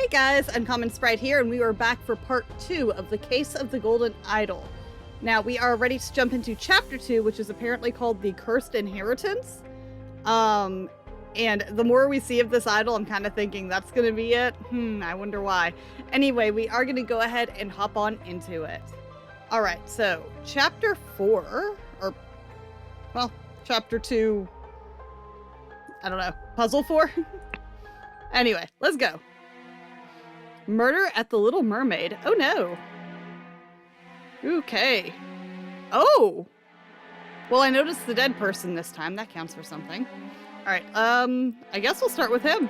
Hey guys, Uncommon Sprite here, and we are back for part 2 of the Case of the Golden Idol. Now, we are ready to jump into chapter 2, which is apparently called The Cursed Inheritance. And the more we see of this idol, I'm kind of thinking that's going to be it. I wonder why. Anyway, we are going to go ahead and hop on into it. Alright, so chapter 4, chapter 2, I don't know, puzzle 4? Anyway, let's go. Murder at the Little Mermaid. Oh no. Okay. Oh! Well, I noticed the dead person this time. That counts for something. Alright, I guess we'll start with him.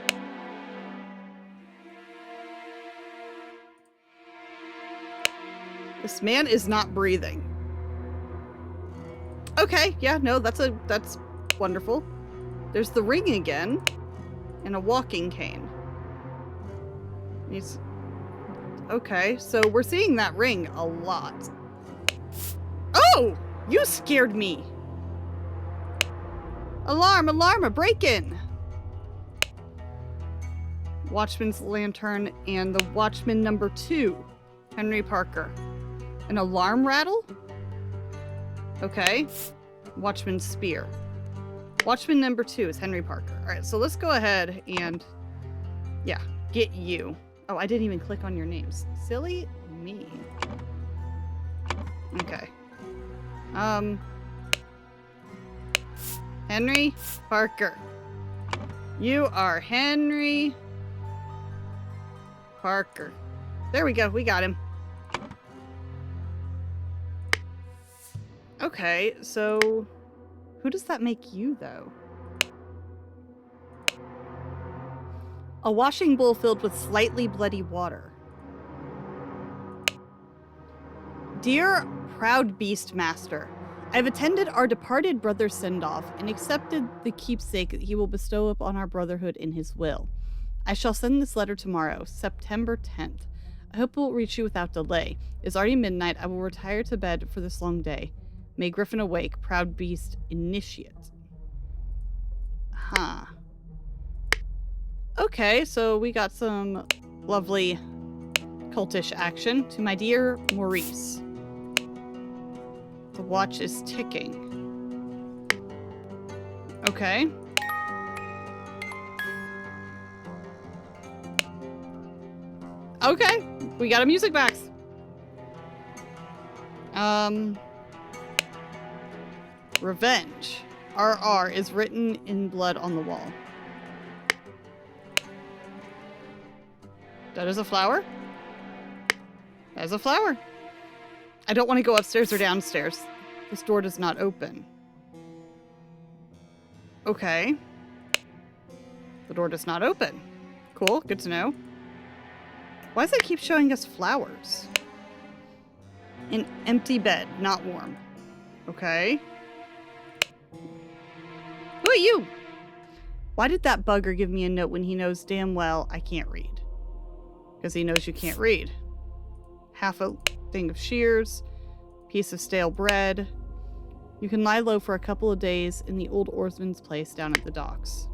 This man is not breathing. Okay, yeah, no, that's wonderful. There's the ring again. And a walking cane. Okay, so we're seeing that ring a lot. Oh! You scared me! Alarm! Alarm! A break-in! Watchman's lantern and the watchman number 2. Henry Parker. An alarm rattle? Okay. Watchman's spear. Watchman number 2 is Henry Parker. Alright, so let's go ahead and... yeah, get you. Oh, I didn't even click on your names. Silly me. Okay. Henry Parker. You are Henry Parker. There we go. We got him. Okay, so who does that make you, though? A washing bowl filled with slightly bloody water. Dear proud beast master, I have attended our departed brother's send-off and accepted the keepsake that he will bestow upon our brotherhood in his will. I shall send this letter tomorrow, September 10th. I hope it will reach you without delay. It is already midnight. I will retire to bed for this long day. May Griffin awake, proud beast initiate. Huh. Okay, so we got some lovely cultish action. To my dear Maurice. The watch is ticking. Okay. Okay, we got a music box. Revenge. RR is written in blood on the wall. That is a flower? That is a flower. I don't want to go upstairs or downstairs. This door does not open. Okay. The door does not open. Cool, good to know. Why does it keep showing us flowers? An empty bed, not warm. Okay. Who are you? Why did that bugger give me a note when he knows damn well I can't read? Because he knows you can't read. Half a thing of shears, piece of stale bread. You can lie low for a couple of days in the old oarsman's place down at the docks.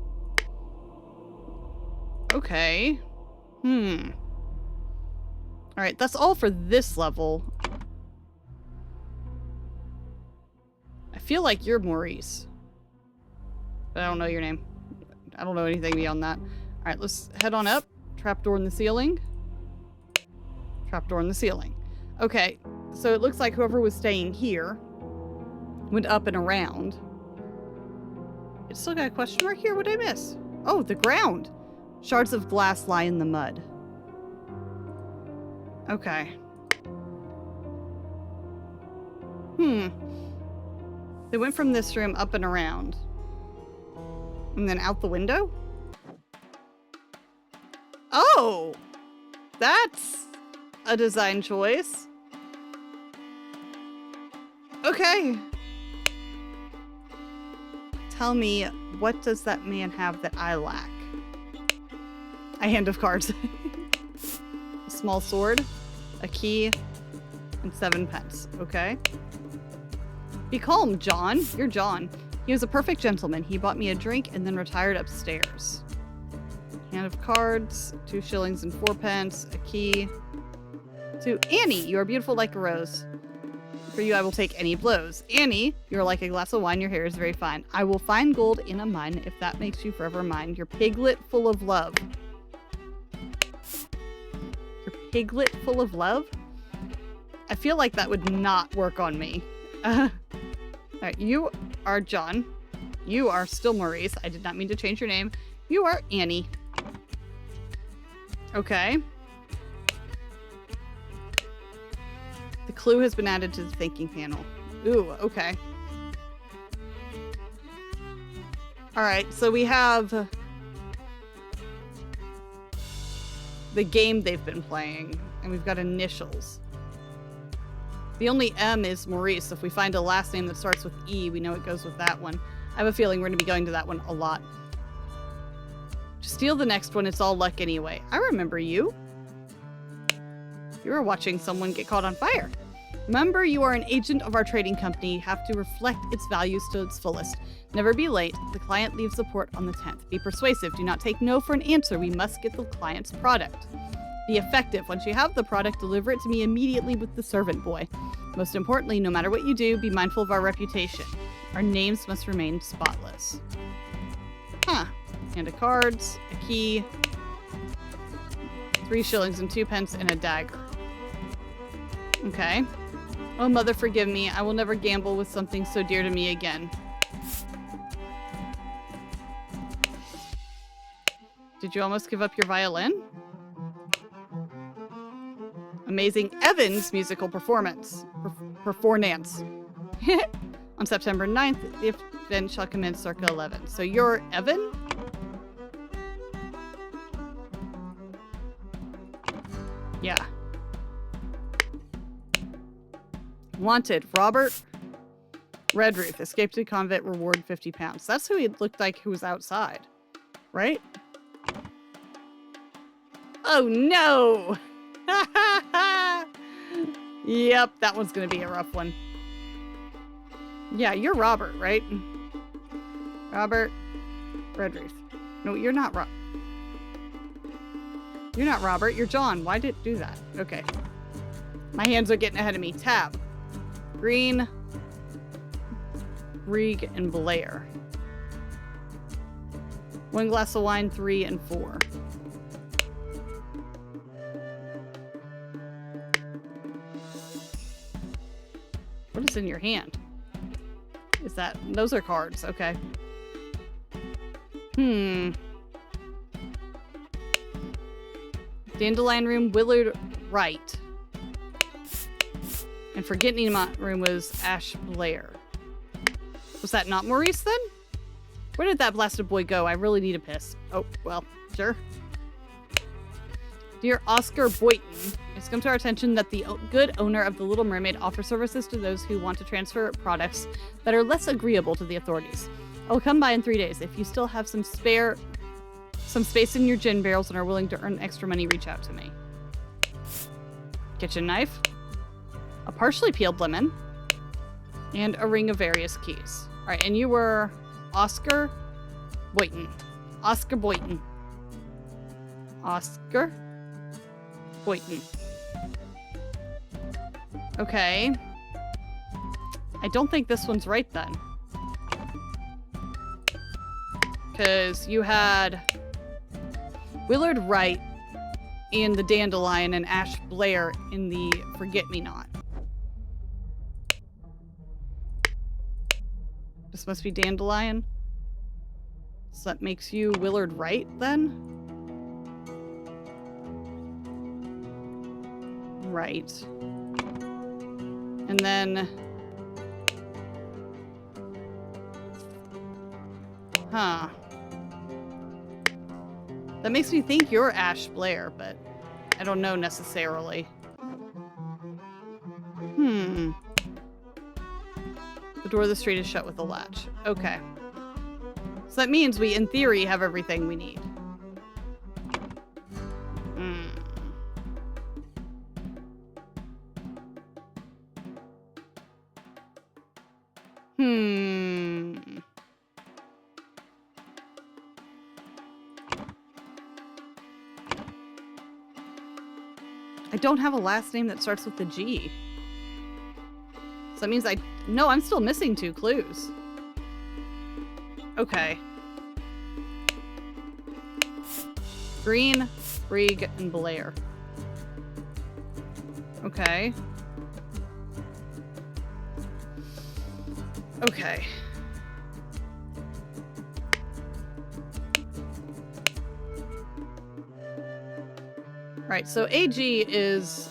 Okay. Alright, that's all for this level. I feel like you're Maurice. But I don't know your name. I don't know anything beyond that. Alright, let's head on up. Trapdoor in the ceiling. Trapdoor in the ceiling. Okay, so it looks like whoever was staying here went up and around. It's still got a question mark here? What did I miss? Oh, the ground. Shards of glass lie in the mud. Okay. They went from this room up and around. And then out the window? Oh! That's a design choice. Okay. Tell me, what does that man have that I lack? A hand of cards. A small sword, a key, and 7 pence. Okay. Be calm, John. You're John. He was a perfect gentleman. He bought me a drink and then retired upstairs. Hand of cards, 2 shillings and 4 pence, a key. To Annie, you are beautiful like a rose. For you, I will take any blows. Annie, you're like a glass of wine, your hair is very fine. I will find gold in a mine if that makes you forever mine. Your piglet full of love. Your piglet full of love? I feel like that would not work on me. Alright, you are John. You are still Maurice. I did not mean to change your name. You are Annie. Okay. The clue has been added to the thinking panel. Ooh, okay. Alright, so we have the game they've been playing, and we've got initials. The only M is Maurice, so if we find a last name that starts with E, we know it goes with that one. I have a feeling we're going to be going to that one a lot. Just steal the next one, it's all luck anyway. I remember you. You were watching someone get caught on fire. Remember, you are an agent of our trading company. You have to reflect its values to its fullest. Never be late. The client leaves the port on the 10th. Be persuasive. Do not take no for an answer. We must get the client's product. Be effective. Once you have the product, deliver it to me immediately with the servant boy. Most importantly, no matter what you do, be mindful of our reputation. Our names must remain spotless. Huh. Hand of cards, a key, 3 shillings and 2 pence, and a dagger. Okay. Oh, mother, forgive me. I will never gamble with something so dear to me again. Did you almost give up your violin? Amazing Evan's musical performance. Performance. On September 9th, the event shall commence circa 11. So you're Evan? Yeah. Wanted, Robert Redruth, escaped to convent, reward 50 pounds. That's who he looked like who was outside, right? Oh no! Yep, that one's gonna be a rough one. Yeah, you're Robert, right? Robert Redruth. No, you're not Robert. You're not Robert, you're John. Why did it do that? Okay. My hands are getting ahead of me. Tab. Green, Rieg, and Blair. 1 glass of wine, 3 and 4. What is in your hand? Is that... Those are cards. Okay. Dandelion Room, Willard Wright. And Forget-Me-Not Room was Ash Blair. Was that not Maurice then? Where did that blasted boy go? I really need a piss. Oh, well, sure. Dear Oscar Boynton, it's come to our attention that the good owner of the Little Mermaid offers services to those who want to transfer products that are less agreeable to the authorities. I will come by in 3 days. If you still have some space in your gin barrels and are willing to earn extra money, reach out to me. Kitchen knife, a partially peeled lemon, and a ring of various keys. All right, and you were Oscar Boynton. Oscar Boynton. Oscar Boynton. Okay. I don't think this one's right then. Because you had Willard Wright in the Dandelion and Ash Blair in the Forget-Me-Not. This must be Dandelion. So that makes you Willard Wright then? Right. And then... Huh. That makes me think you're Ash Blair, but I don't know necessarily. The door of the street is shut with a latch. Okay. So that means we, in theory, have everything we need. I don't have a last name that starts with a G. So that means no, I'm still missing 2 clues. Okay. Green, Brieg, and Blair. Okay. Okay. Right, so AG is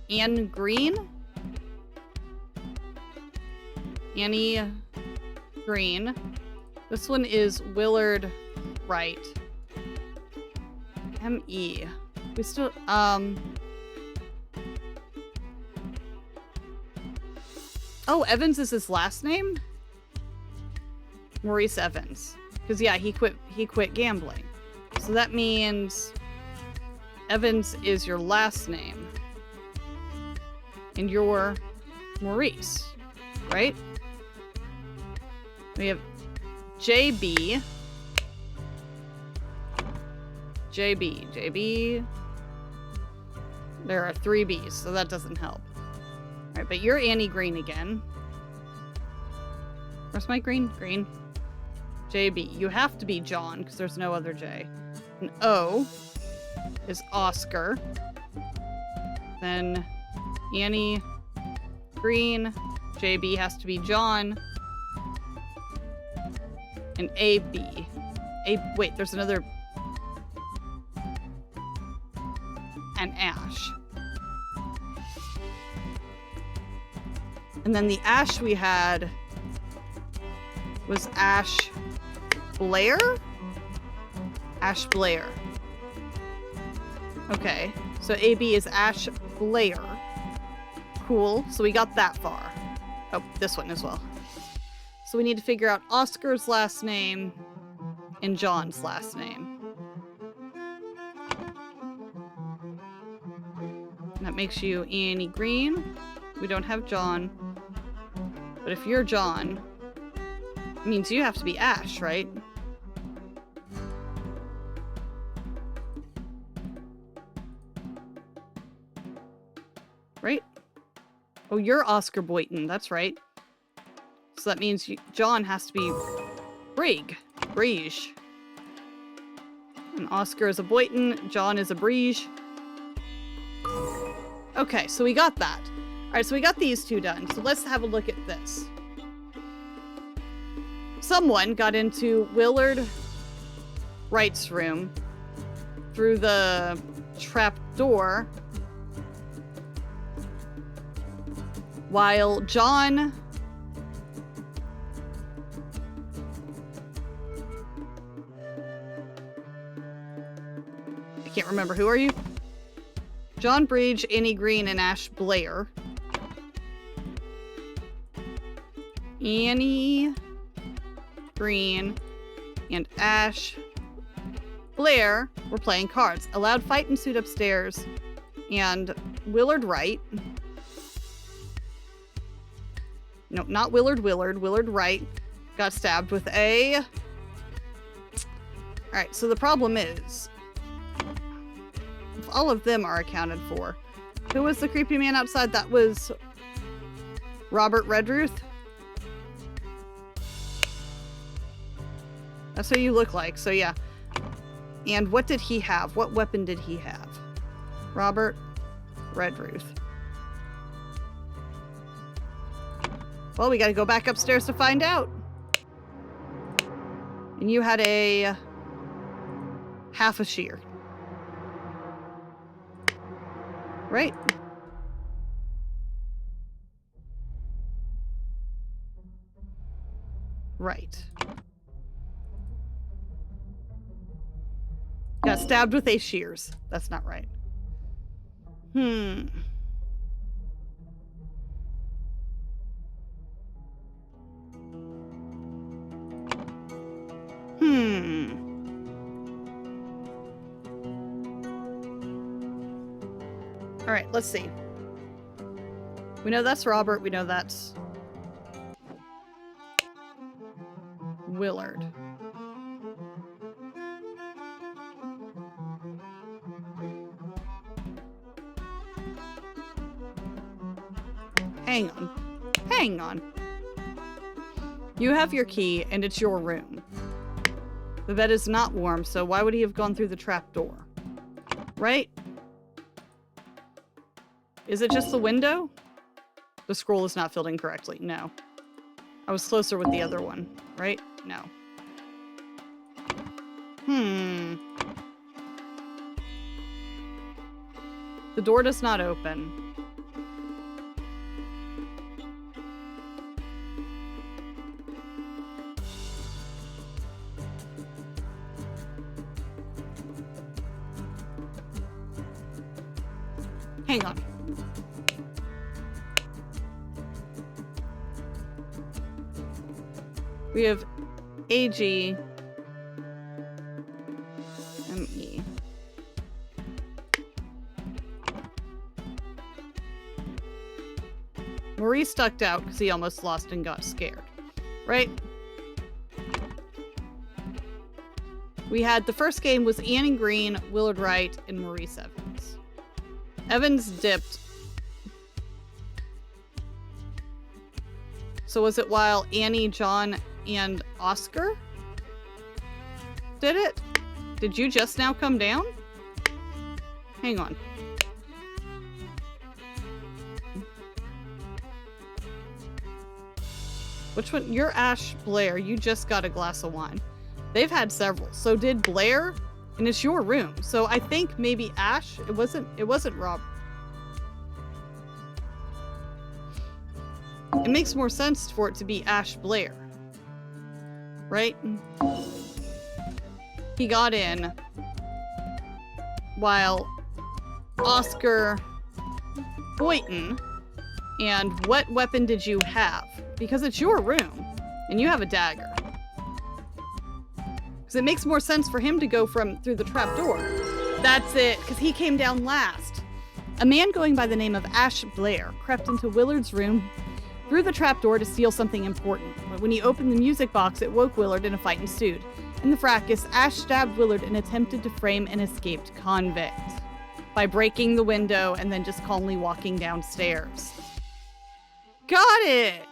Anne Green. Annie Green. This one is Willard Wright. M.E. We still, Oh, Evans is his last name? Maurice Evans. Because, yeah, he quit gambling. So that means Evans is your last name. And you're Maurice, right? We have JB. JB. There are 3 B's, so that doesn't help. Alright, but you're Annie Green again. Where's my green? Green. JB. You have to be John, because there's no other J. And O is Oscar. Then Annie Green. JB has to be John. And AB. Wait, there's another... And Ash. And then the Ash we had was Ash Blair? Ash Blair. Okay, so AB is Ash Blair. Cool, so we got that far. Oh, this one as well. So we need to figure out Oscar's last name and John's last name. That makes you Annie Green. We don't have John. But if you're John, it means you have to be Ash, right? Right? Oh, you're Oscar Boynton. That's right. So that means John has to be Brieg. And Oscar is a Boynton. John is a Brieg. Okay, so we got that. Alright, so we got these 2 done. So let's have a look at this. Someone got into Willard Wright's room through the trap door while John... I can't remember. Who are you? John Brieg, Annie Green, and Ash Blair. Annie Green and Ash Blair were playing cards. A loud fight ensued upstairs, and Willard Wright... No, not Willard. Willard Wright got stabbed with a... Alright, so the problem is... if all of them are accounted for, who was the creepy man outside? That was Robert Redruth. That's what you look like, so yeah. And what did he have? What weapon did he have? Robert Redruth. Well, we gotta go back upstairs to find out. And you had a half a shear. Right? Right. Got stabbed with 8 shears. That's not right. All right, let's see. We know that's Robert. We know that's Willard. Hang on. Hang on. You have your key, and it's your room. The bed is not warm, so why would he have gone through the trap door? Right? Is it just the window? The scroll is not filled in correctly. No. I was closer with the other one, right? No. The door does not open. Hang on. We have AG ME. Maurice ducked out because he almost lost and got scared. Right? We had the first game was Annie Green, Willard Wright, and Maurice Evans. Evans dipped. So was it while Annie, John, and Oscar did it? Did you just now come down? Hang on. Which one? You're Ash Blair. You just got a glass of wine. They've had several. So did Blair, and it's your room. So I think maybe Ash. It wasn't Rob. It makes more sense for it to be Ash Blair. Right? He got in while Oscar Boynton. And what weapon did you have? Because it's your room, and you have a dagger. Because it makes more sense for him to go through the trap door. That's it, because he came down last. A man going by the name of Ash Blair crept into Willard's room through the trap door to steal something important. But when he opened the music box, it woke Willard and a fight ensued. In the fracas, Ash stabbed Willard and attempted to frame an escaped convict by breaking the window and then just calmly walking downstairs. Got it!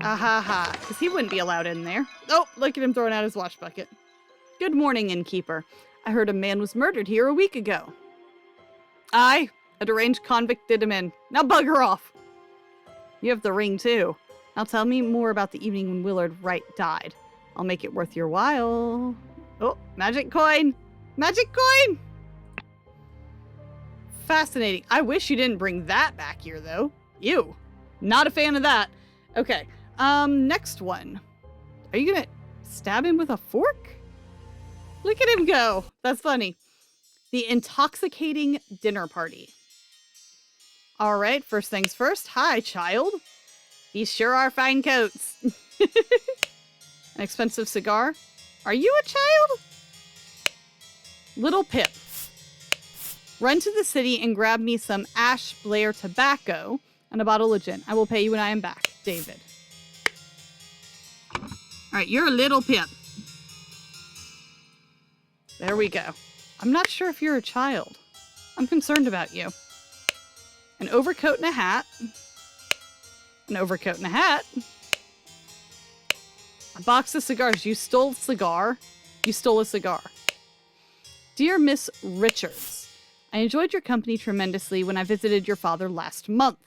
Ahaha, because he wouldn't be allowed in there. Oh, look at him throwing out his wash bucket. Good morning, innkeeper. I heard a man was murdered here a week ago. Aye, a deranged convict did him in. Now bugger off. You have the ring, too. Now tell me more about the evening when Willard Wright died. I'll make it worth your while. Oh, magic coin! Magic coin! Fascinating. I wish you didn't bring that back here, though. Ew. Not a fan of that. Okay. Next one. Are you gonna stab him with a fork? Look at him go. That's funny. The intoxicating dinner party. All right, first things first. Hi, child. These sure are fine coats. An expensive cigar. Are you a child? Little Pip. Run to the city and grab me some Ash Blair tobacco and a bottle of gin. I will pay you when I am back. David. All right, you're a Little Pip. There we go. I'm not sure if you're a child. I'm concerned about you. An overcoat and a hat. An overcoat and a hat. A box of cigars. You stole a cigar. You stole a cigar. Dear Miss Richards, I enjoyed your company tremendously when I visited your father last month.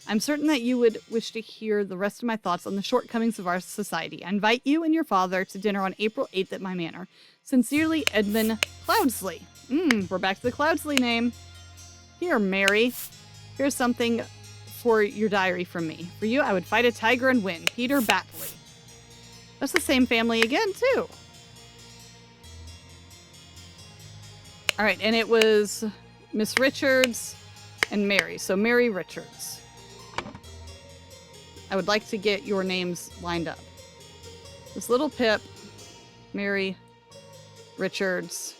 I'm certain that you would wish to hear the rest of my thoughts on the shortcomings of our society. I invite you and your father to dinner on April 8th at my manor. Sincerely, Edmund Cloudsley. We're back to the Cloudsley name. Here, Mary. Here's something for your diary from me. For you, I would fight a tiger and win. Peter Batley. That's the same family again, too. All right, and it was Miss Richards and Mary. So Mary Richards. I would like to get your names lined up. This Little Pip, Mary Richards.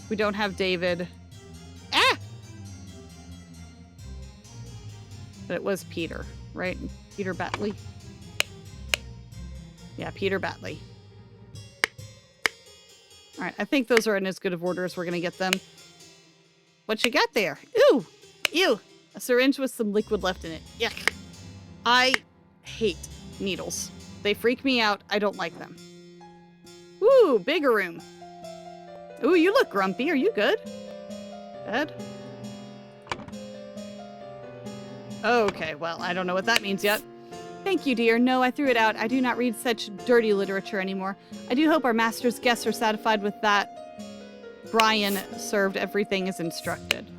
We don't have David. Ah! But it was Peter, right? Peter Batley. Yeah, Peter Batley. All right, I think those are in as good of order as we're going to get them. What you got there? Ooh! Ew! A syringe with some liquid left in it. Yuck. I hate needles. They freak me out. I don't like them. Ooh, bigger room. Ooh, you look grumpy. Are you good? Bed? Okay, well, I don't know what that means yet. Thank you, dear. No, I threw it out. I do not read such dirty literature anymore. I do hope our master's guests are satisfied with that. Brian served everything as instructed.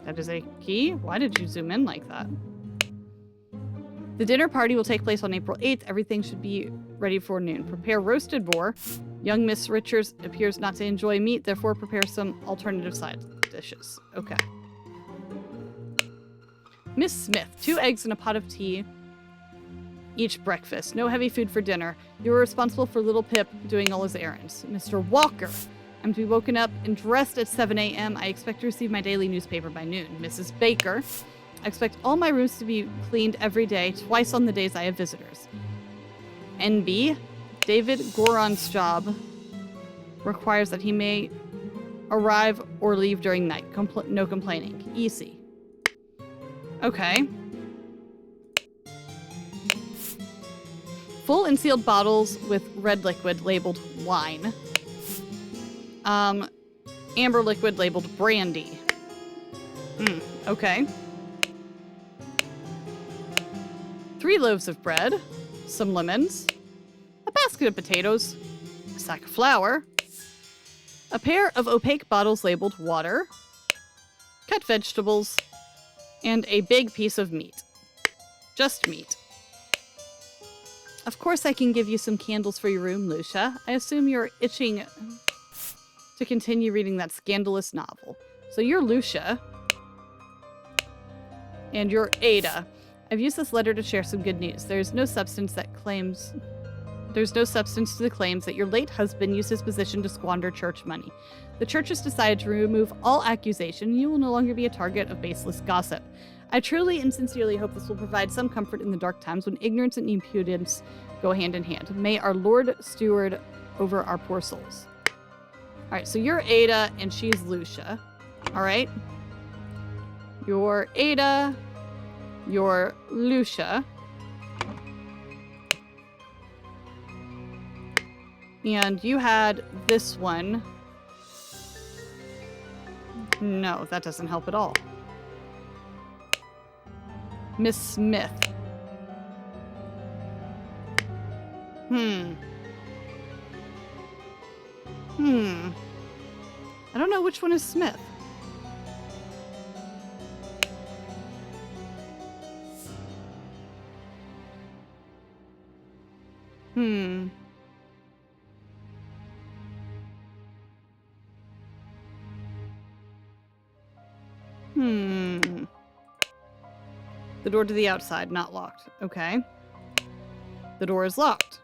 That is a key? Why did you zoom in like that? The dinner party will take place on April 8th. Everything should be ready for noon. Prepare roasted boar. Young Miss Richards appears not to enjoy meat, therefore prepare some alternative side dishes. Okay. Miss Smith, 2 eggs and a pot of tea. Each breakfast. No heavy food for dinner. You are responsible for little Pip doing all his errands. Mr. Walker, I'm to be woken up and dressed at 7 a.m. I expect to receive my daily newspaper by noon. Mrs. Baker, I expect all my rooms to be cleaned every day, twice on the days I have visitors. NB, David Goron's job requires that he may arrive or leave during night. No complaining. EC. Okay. Full and sealed bottles with red liquid labeled wine. Amber liquid labeled brandy. Okay. 3 loaves of bread, some lemons, a basket of potatoes, a sack of flour, a pair of opaque bottles labeled water, cut vegetables, and a big piece of meat. Just meat. Of course I can give you some candles for your room, Lucia. I assume you're itching to continue reading that scandalous novel. So you're Lucia. And you're Ada. I've used this letter to share some good news. There's no substance to the claims that your late husband used his position to squander church money. The church has decided to remove all accusation, and you will no longer be a target of baseless gossip. I truly and sincerely hope this will provide some comfort in the dark times when ignorance and impudence go hand in hand. May our Lord steward over our poor souls. All right, so you're Ada, and she's Lucia. All right? You're Ada. You're Lucia. And you had this one. No, that doesn't help at all. Miss Smith. I don't know which one is Smith. The door to the outside, not locked. Okay. The door is locked.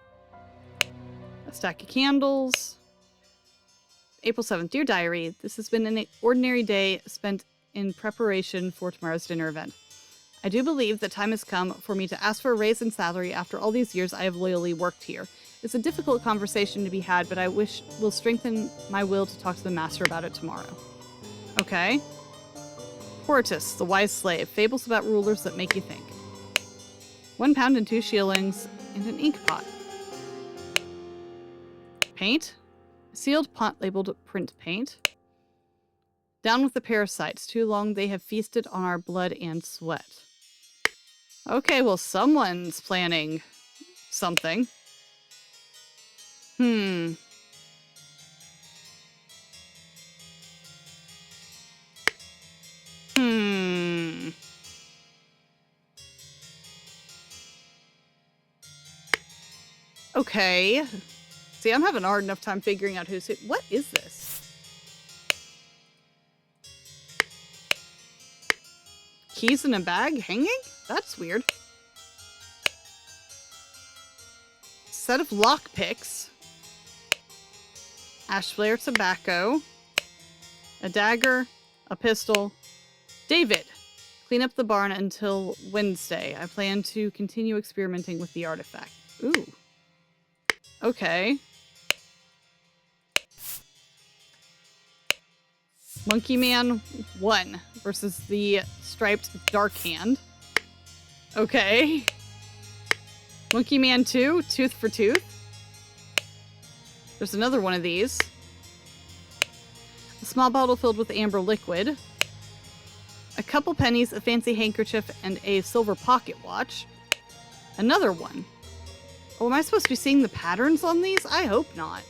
A stack of candles. April 7th. Dear Diary, this has been an ordinary day spent in preparation for tomorrow's dinner event. I do believe the time has come for me to ask for a raise in salary after all these years I have loyally worked here. It's a difficult conversation to be had, but I wish will strengthen my will to talk to the master about it tomorrow. Okay. Portus, the wise slave. Fables about rulers that make you think. 1 pound and 2 shillings and an ink pot. Paint. A sealed pot labeled print paint. Down with the parasites. Too long they have feasted on our blood and sweat. Okay, well, someone's planning something. Okay. See, I'm having a hard enough time figuring out who's who. What is this? Keys in a bag hanging? That's weird. Set of lockpicks. Ash flare tobacco. A dagger. A pistol. David, clean up the barn until Wednesday. I plan to continue experimenting with the artifact. Ooh. Okay. Monkey Man 1 versus the striped Dark Hand. Okay. Monkey Man 2, Tooth for Tooth. There's another one of these. A small bottle filled with amber liquid. A couple pennies, a fancy handkerchief, and a silver pocket watch. Another one. Oh, am I supposed to be seeing the patterns on these? I hope not.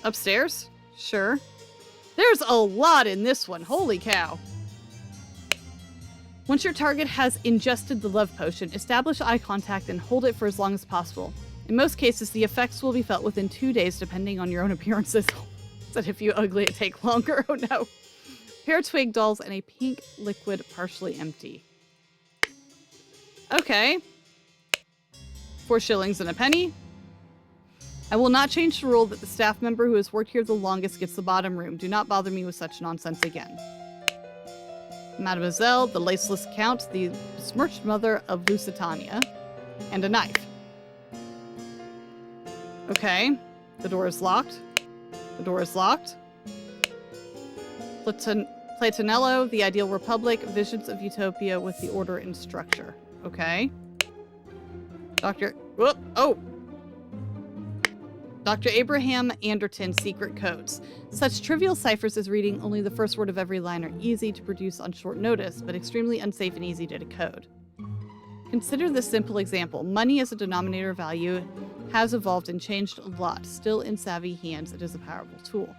Upstairs? Sure. There's a lot in this one. Holy cow. Once your target has ingested the love potion, establish eye contact and hold it for as long as possible. In most cases, the effects will be felt within 2 days, depending on your own appearances. Said if you ugly, it take longer. Oh no. Pair of twig dolls and a pink liquid partially empty. Okay. 4 shillings and a penny. I will not change the rule that the staff member who has worked here the longest gets the bottom room. Do not bother me with such nonsense again. Mademoiselle, the laceless count, the besmirched mother of Lusitania, and a knife. Okay. The door is locked. The door is locked. Platonello, the ideal republic, visions of utopia with the order and structure. Okay. Dr. Abraham Anderton, secret codes. Such trivial ciphers as reading only the first word of every line are easy to produce on short notice, but extremely unsafe and easy to decode. Consider this simple example. Money as a denominator of value has evolved and changed a lot. Still in savvy hands, it is a powerful tool.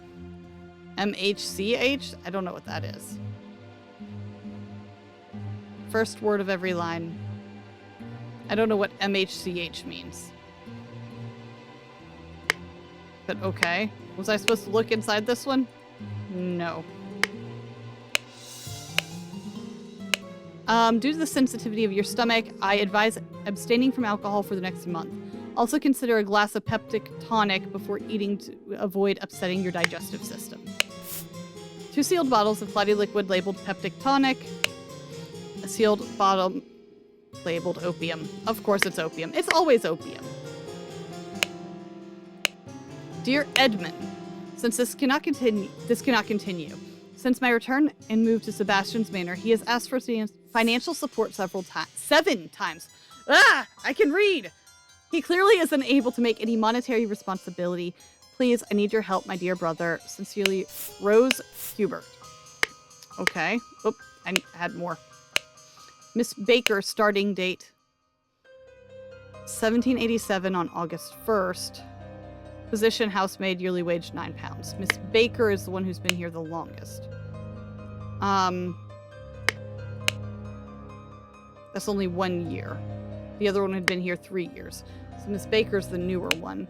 MHCH? I don't know what that is. First word of every line. I don't know what MHCH means. But okay. Was I supposed to look inside this one? No. Due to the sensitivity of your stomach, I advise abstaining from alcohol for the next month. Also consider a glass of peptic tonic before eating to avoid upsetting your digestive system. 2 sealed bottles of cloudy liquid labeled peptic tonic. A sealed bottle labeled opium. Of course it's opium. It's always opium. Dear Edmund, since this cannot continue. Since my return and move to Sebastian's Manor, he has asked for financial support 7 times. Ah! I can read! He clearly is unable to make any monetary responsibility. Please, I need your help, my dear brother. Sincerely, Rose Hubert. Okay. Oop, I had more. Miss Baker, starting date 1787 on August 1st. Position, housemaid, yearly wage £9. Miss Baker is the one who's been here the longest. That's only 1 year. The other one had been here 3 years. So Miss Baker's the newer one.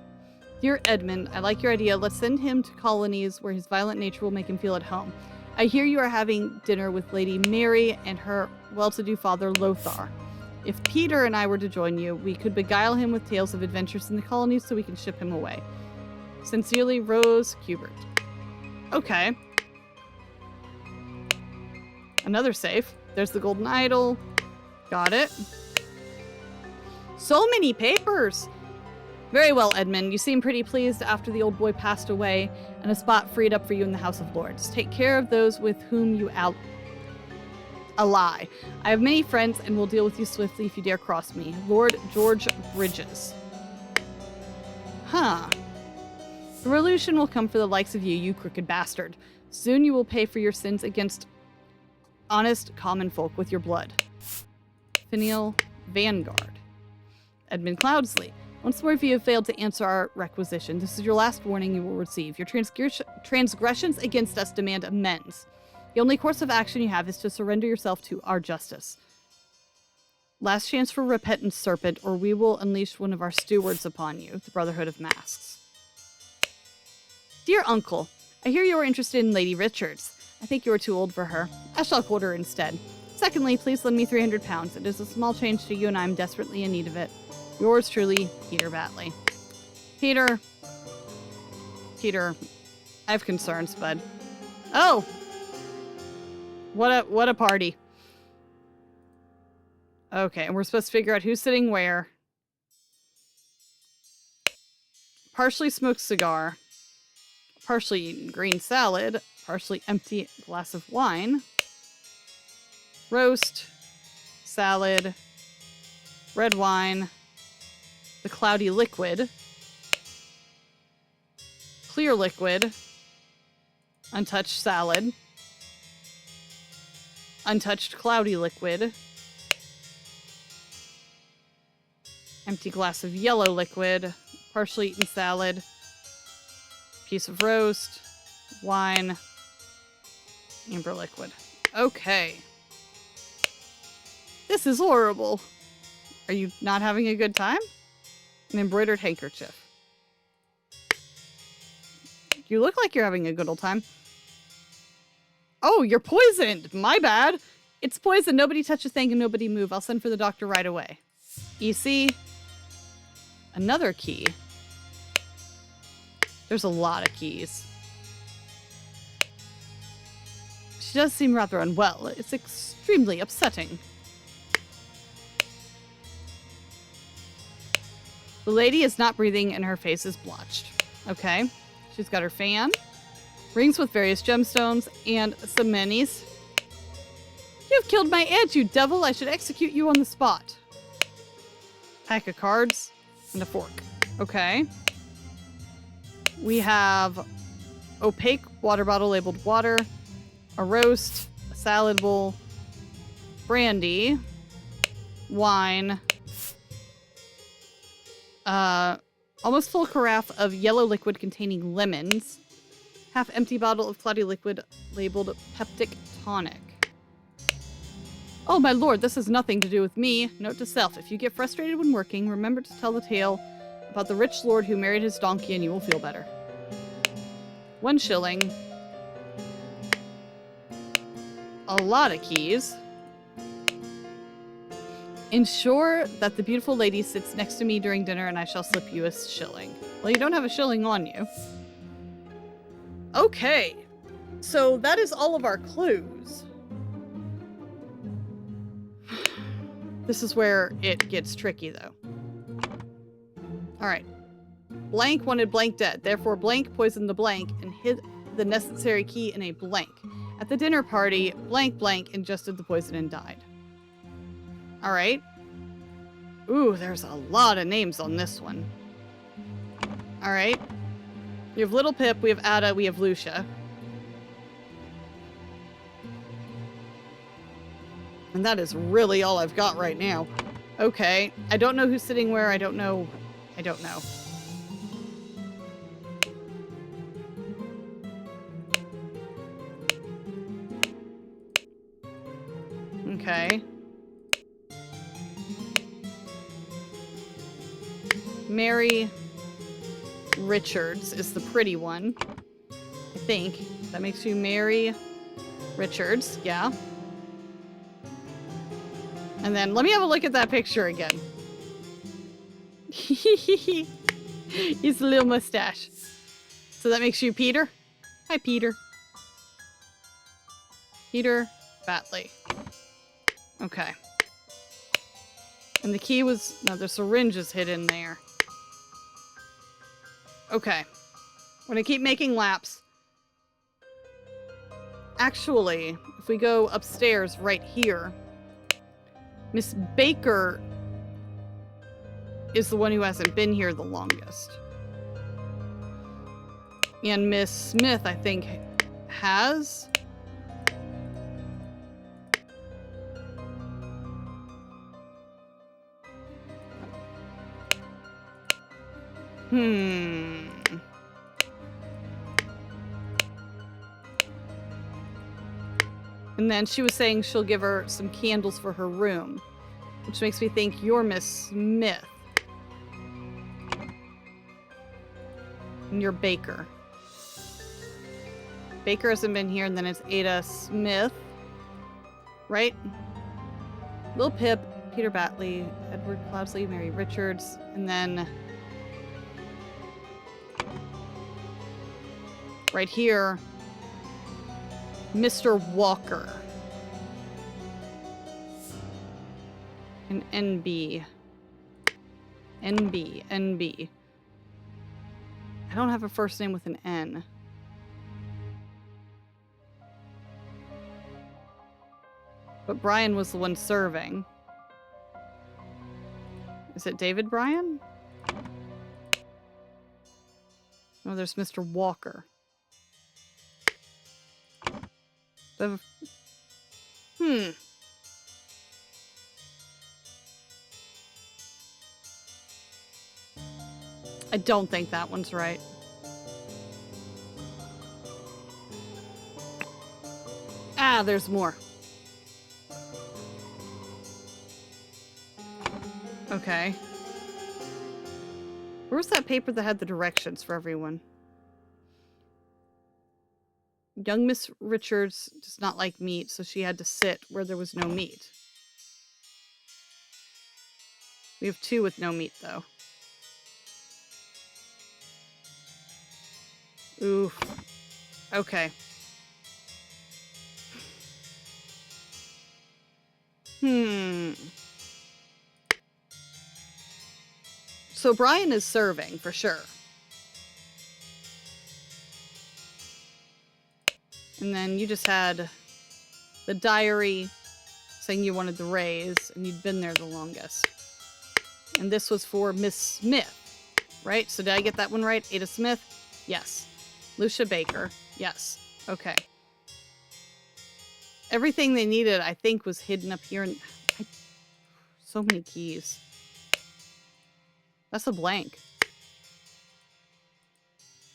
Dear Edmund, I like your idea. Let's send him to colonies where his violent nature will make him feel at home. I hear you are having dinner with Lady Mary and her well-to-do father Lothar. If Peter and I were to join you, we could beguile him with tales of adventures in the colonies so we can ship him away. Sincerely, Rose Hubert. Okay. Another safe. There's the golden idol. Got it. So many papers! Very well, Edmund. You seem pretty pleased after the old boy passed away and a spot freed up for you in the House of Lords. Take care of those with whom you ally. I have many friends and will deal with you swiftly if you dare cross me. Lord George Bridges. Huh. The revolution will come for the likes of you, you crooked bastard. Soon you will pay for your sins against honest common folk with your blood. Finial Vanguard. Edmund Cloudsley. Once more, if you have failed to answer our requisition, this is your last warning you will receive. Your transgressions against us demand amends. The only course of action you have is to surrender yourself to our justice. Last chance for repentant serpent, or we will unleash one of our stewards upon you, the Brotherhood of Masks. Dear Uncle, I hear you are interested in Lady Richards. I think you are too old for her. I shall quote her instead. Secondly, please lend me £300. It is a small change to you and I am desperately in need of it. Yours truly, Peter Batley. Peter, I have concerns, bud. Oh! What a party. Okay, and we're supposed to figure out who's sitting where. Partially smoked cigar. partially eaten green salad, partially empty glass of wine, roast, salad, red wine, the cloudy liquid, clear liquid, untouched salad, untouched cloudy liquid, empty glass of yellow liquid, partially eaten salad, piece of roast, wine, amber liquid. Okay. This is horrible. Are you not having a good time? An embroidered handkerchief. You look like you're having a good old time. Oh, you're poisoned. My bad. It's poison. Nobody touch a thing and nobody move. I'll send for the doctor right away. EC. Another key. There's a lot of keys. She does seem rather unwell. It's extremely upsetting. The lady is not breathing and her face is blotched. Okay. She's got her fan, rings with various gemstones, and some minis. You've killed my aunt, you devil! I should execute you on the spot. Pack of cards and a fork. Okay. We have opaque water bottle labeled water, a roast, a salad bowl, brandy, wine, almost full carafe of yellow liquid containing lemons, half empty bottle of cloudy liquid labeled peptic tonic. Oh my lord, this has nothing to do with me. Note to self, if you get frustrated when working, remember to tell the tale about the rich lord who married his donkey and you will feel better. 1 shilling. A lot of keys. Ensure that the beautiful lady sits next to me during dinner and I shall slip you a shilling. Well, you don't have a shilling on you. Okay. So that is all of our clues. This is where it gets tricky, though. All right. Blank wanted blank dead. Therefore, blank poisoned the blank and hid the necessary key in a blank. At the dinner party, blank blank ingested the poison and died. All right. Ooh, there's a lot of names on this one. All right. We have Little Pip, we have Ada, we have Lucia. And that is really all I've got right now. Okay. I don't know who's sitting where. I don't know. I don't know. Okay. Mary Richards is the pretty one. I think. That makes you Mary Richards. Yeah. And then let me have a look at that picture again. He's a little mustache. So that makes you Peter. Hi, Peter. Peter Batley. Okay. And the key was... No, the syringe is hidden there. Okay. I'm gonna keep making laps. Actually, if we go upstairs right here, Miss Baker is the one who hasn't been here the longest. And Miss Smith, I think, has... And then she was saying she'll give her some candles for her room, which makes me think you're Miss Smith. And you're Baker. Baker hasn't been here, and then it's Ada Smith. Right? Lil Pip, Peter Batley, Edward Cloudsley, Mary Richards, and then... right here, Mr. Walker. And NB. NB. NB. I don't have a first name with an N. But Brian was the one serving. Is it David Bryan? Oh, there's Mr. Walker. Hmm. I don't think that one's right. Ah, there's more. Okay. Where's that paper that had the directions for everyone? Young Miss Richards does not like meat, so she had to sit where there was no meat. We have 2 with no meat, though. Oof. Okay. So Brian is serving, for sure. And then you just had the diary saying you wanted the raise, and you'd been there the longest. And this was for Miss Smith, right? So did I get that one right? Ada Smith? Yes. Lucia Baker? Yes. Okay. Everything they needed, I think, was hidden up here. And so many keys. That's a blank.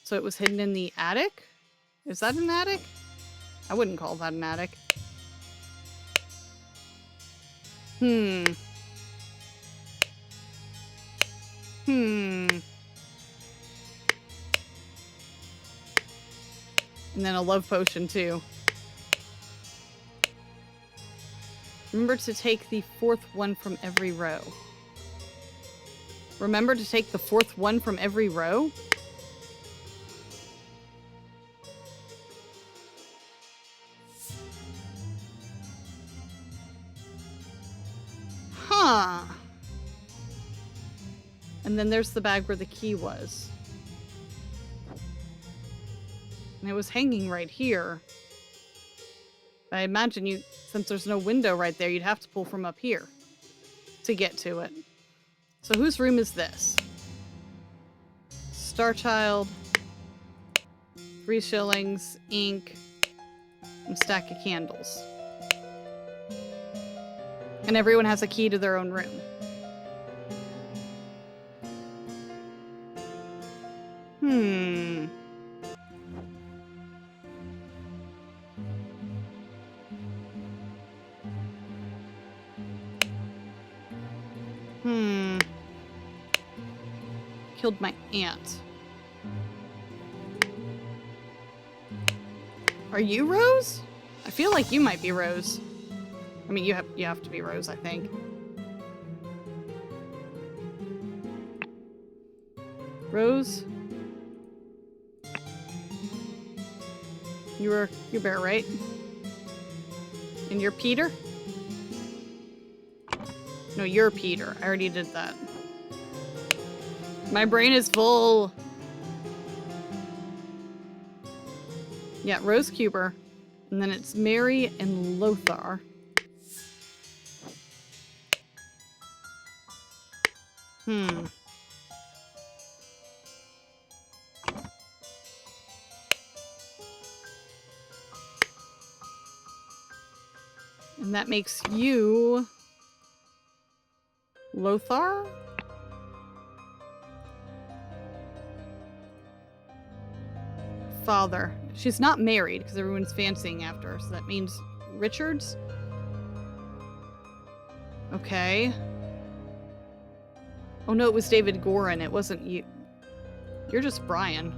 So it was hidden in the attic? Is that an attic? I wouldn't call that an attic. And then a love potion, too. Remember to take the 4th one from every row. Remember to take the 4th one from every row? Huh. And then there's the bag where the key was. And it was hanging right here. I imagine you, since there's no window right there, you'd have to pull from up here to get to it. So whose room is this? Starchild, 3 shillings, ink, and stack of candles. And everyone has a key to their own room. Killed my aunt. Are you Rose? I feel like you might be Rose. I mean, you have to be Rose, I think. Rose? You're Bear, right? And you're Peter? No, you're Peter. I already did that. My brain is full. Yeah, Rose Cuber. And then it's Mary and Lothar. And that makes you Lothar? Father. She's not married because everyone's fancying after her, so that means Richards? Okay. Oh no, it was David Gorin. It wasn't you. You're just Brian.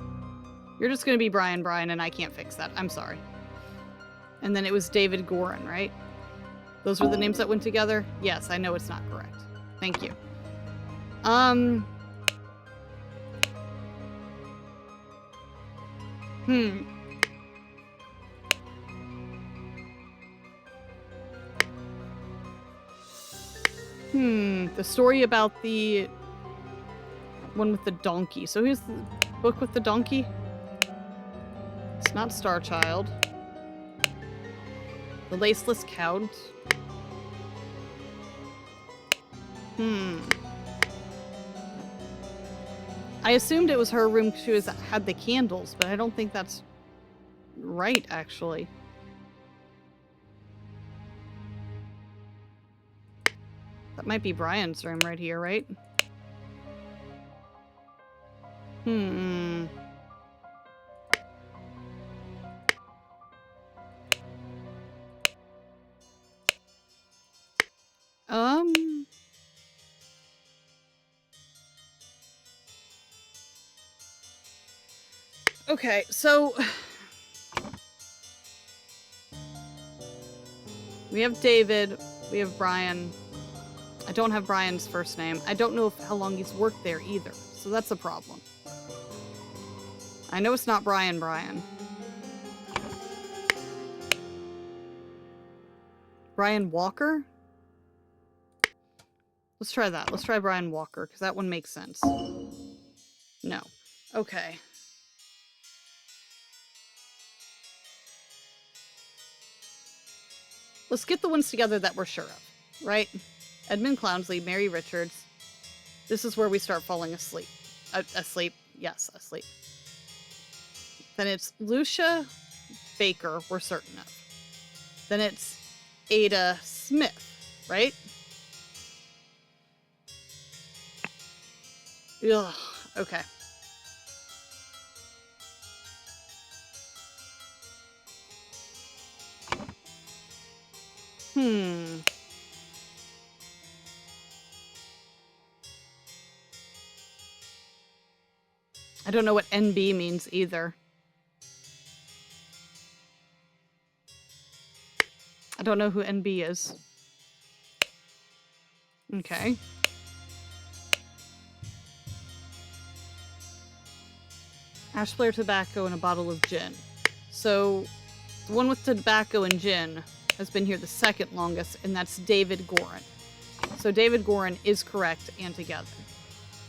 You're just gonna be Brian, and I can't fix that. I'm sorry. And then it was David Gorin, right? Those were the names that went together? Yes, I know it's not correct. Thank you. The story about the one with the donkey. So who's the book with the donkey? It's not Starchild. The laceless count. I assumed it was her room because she had the candles, but I don't think that's right, actually. That might be Brian's room right here, right? Okay, so we have David, we have Brian. I don't have Brian's first name. I don't know how long he's worked there either, so that's a problem. I know it's not Brian. Brian Walker? Let's try that. Let's try Brian Walker, because that one makes sense. No. Okay. Let's get the ones together that we're sure of, right? Edmund Cloudsley, Mary Richards. This is where we start falling asleep. Asleep. Yes, asleep. Then it's Lucia Baker, we're certain of. Then it's Ada Smith, right? Ugh, okay. I don't know what NB means either. I don't know who NB is. Okay. Ash flare tobacco and a bottle of gin. So, the one with tobacco and gin has been here the second longest, and that's David Gorin. So David Gorin is correct and together.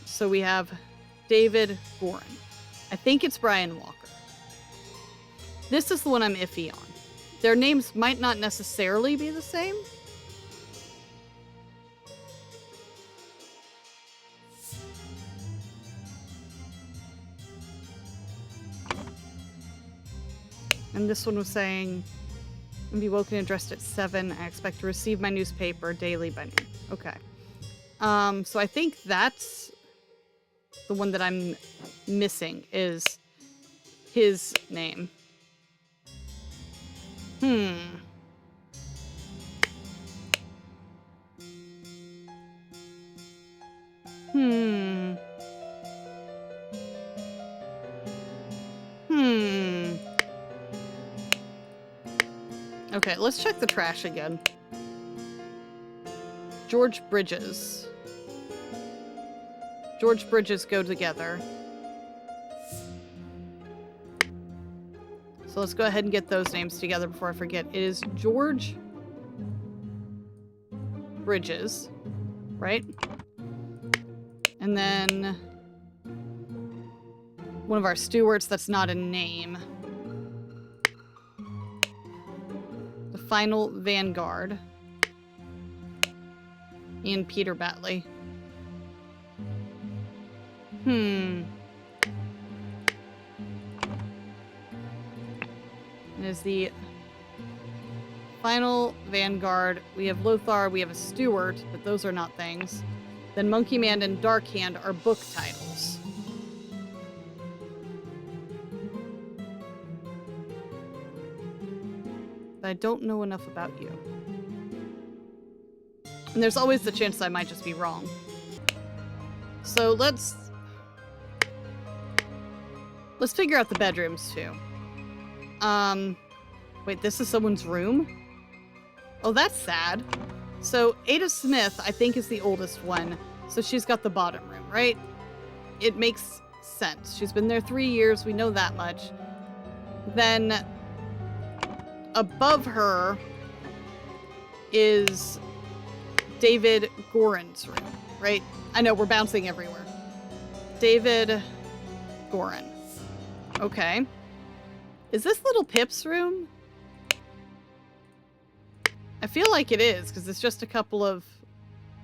So we have David Gorin. I think it's Brian Walker. This is the one I'm iffy on. Their names might not necessarily be the same. And this one was saying, I'll be woken and dressed at 7. I expect to receive my newspaper daily by noon. Okay. So I think that's the one that I'm missing is his name. Okay, let's check the trash again. George Bridges. George Bridges go together. So let's go ahead and get those names together before I forget. It is George Bridges, right? And then one of our stewards that's not a name. The Final Vanguard. Ian Peter Batley. Is the Final Vanguard. We have Lothar, we have a steward, but those are not things. Then Monkey Man and Dark Hand are book titles. But I don't know enough about you. And there's always the chance I might just be wrong. So let's figure out the bedrooms too. Wait, this is someone's room? Oh, that's sad. So Ada Smith, I think, is the oldest one. So she's got the bottom room, right? It makes sense. She's been there 3 years. We know that much. Then above her is David Gorin's room, right? I know, we're bouncing everywhere. David Gorin. Okay. Is this little Pip's room? I feel like it is, because it's just a couple of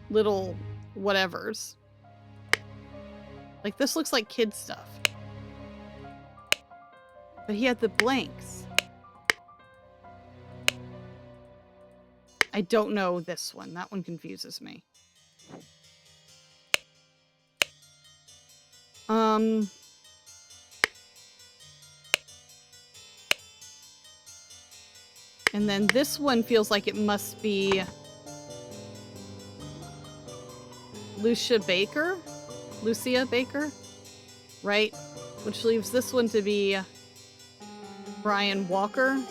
little whatevers. Like, this looks like kid stuff. But he had the blanks. I don't know this one. That one confuses me. And then this one feels like it must be Lucia Baker, right? Which leaves this one to be Brian Walker.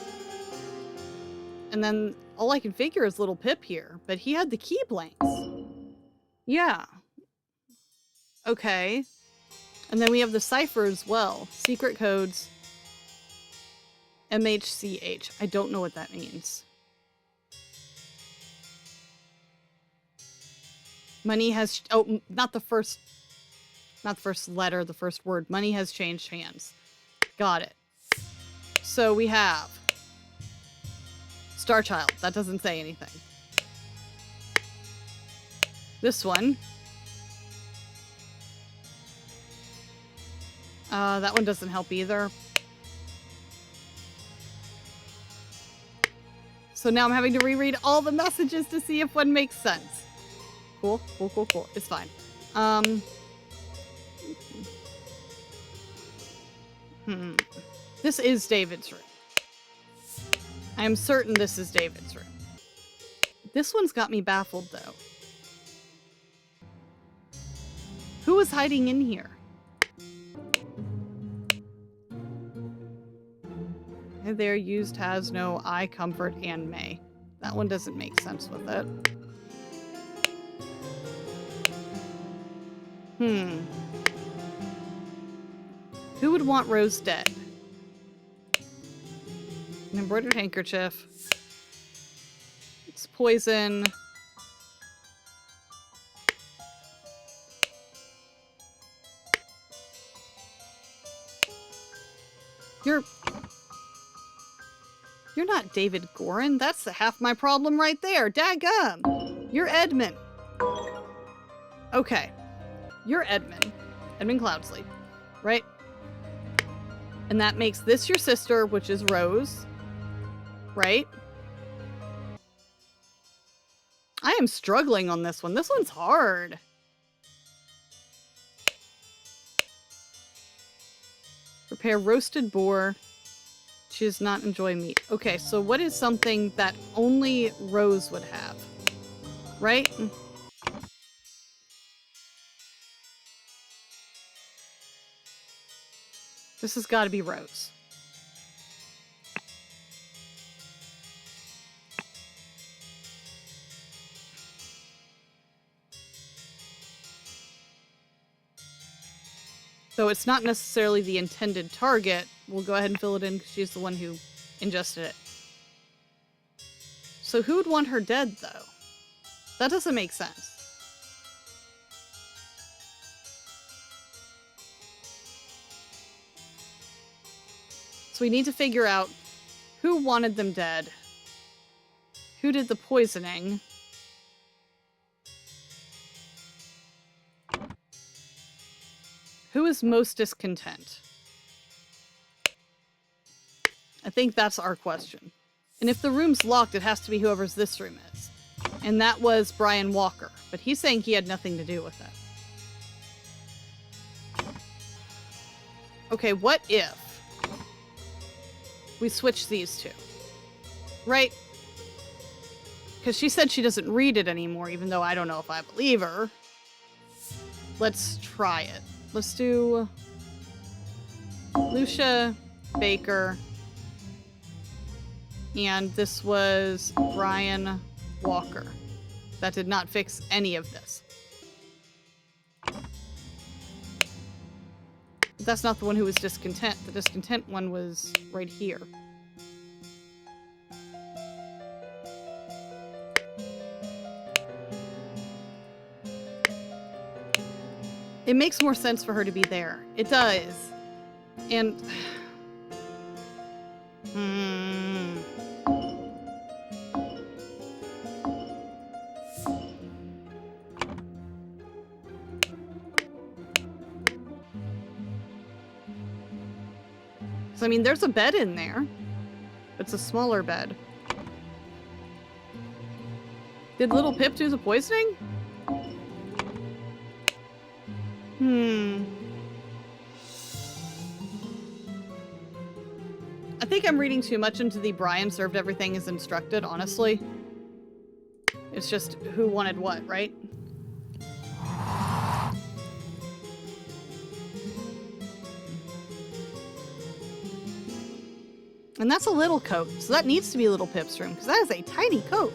And then all I can figure is little Pip here, but he had the key blanks. Yeah. Okay. And then we have the cipher as well. Secret codes. MHCH. I don't know what that means. Money has... Oh, not the first letter, the first word. Money has changed hands. Got it. So we have... Star Child. That doesn't say anything. This one. That one doesn't help either. So now I'm having to reread all the messages to see if one makes sense. Cool. It's fine. This is David's room. I am certain this is David's room. This one's got me baffled, though. Who was hiding in here? Hey there, used, has, no, I, comfort, and may. That one doesn't make sense with it. Who would want Rose dead? An embroidered handkerchief. It's poison. You're not David Gorin. That's half my problem right there. Daggum. You're Edmund. Okay. You're Edmund. Edmund Cloudsley. Right? And that makes this your sister, which is Rose. Right? I am struggling on this one. This one's hard. Prepare roasted boar. She does not enjoy meat. Okay, so what is something that only Rose would have? Right? This has got to be Rose. So it's not necessarily the intended target. We'll go ahead and fill it in because she's the one who ingested it. So who would want her dead, though? That doesn't make sense. So we need to figure out who wanted them dead, who did the poisoning, who is most discontent. I think that's our question. And if the room's locked, it has to be whoever's this room is. And that was Brian Walker, but he's saying he had nothing to do with it. Okay, what if we switch these two? Right? Because she said she doesn't read it anymore, even though I don't know if I believe her. Let's try it. Let's do Lucia Baker. And this was Brian Walker. That did not fix any of this. But that's not the one who was discontent. The discontent one was right here. It makes more sense for her to be there. It does. And... So, I mean, there's a bed in there. It's a smaller bed. Did little Pip do the poisoning? I think I'm reading too much into the Brian served everything as instructed, honestly. It's just who wanted what, right? And that's a little coat, so that needs to be little Pip's room, because that is a tiny coat.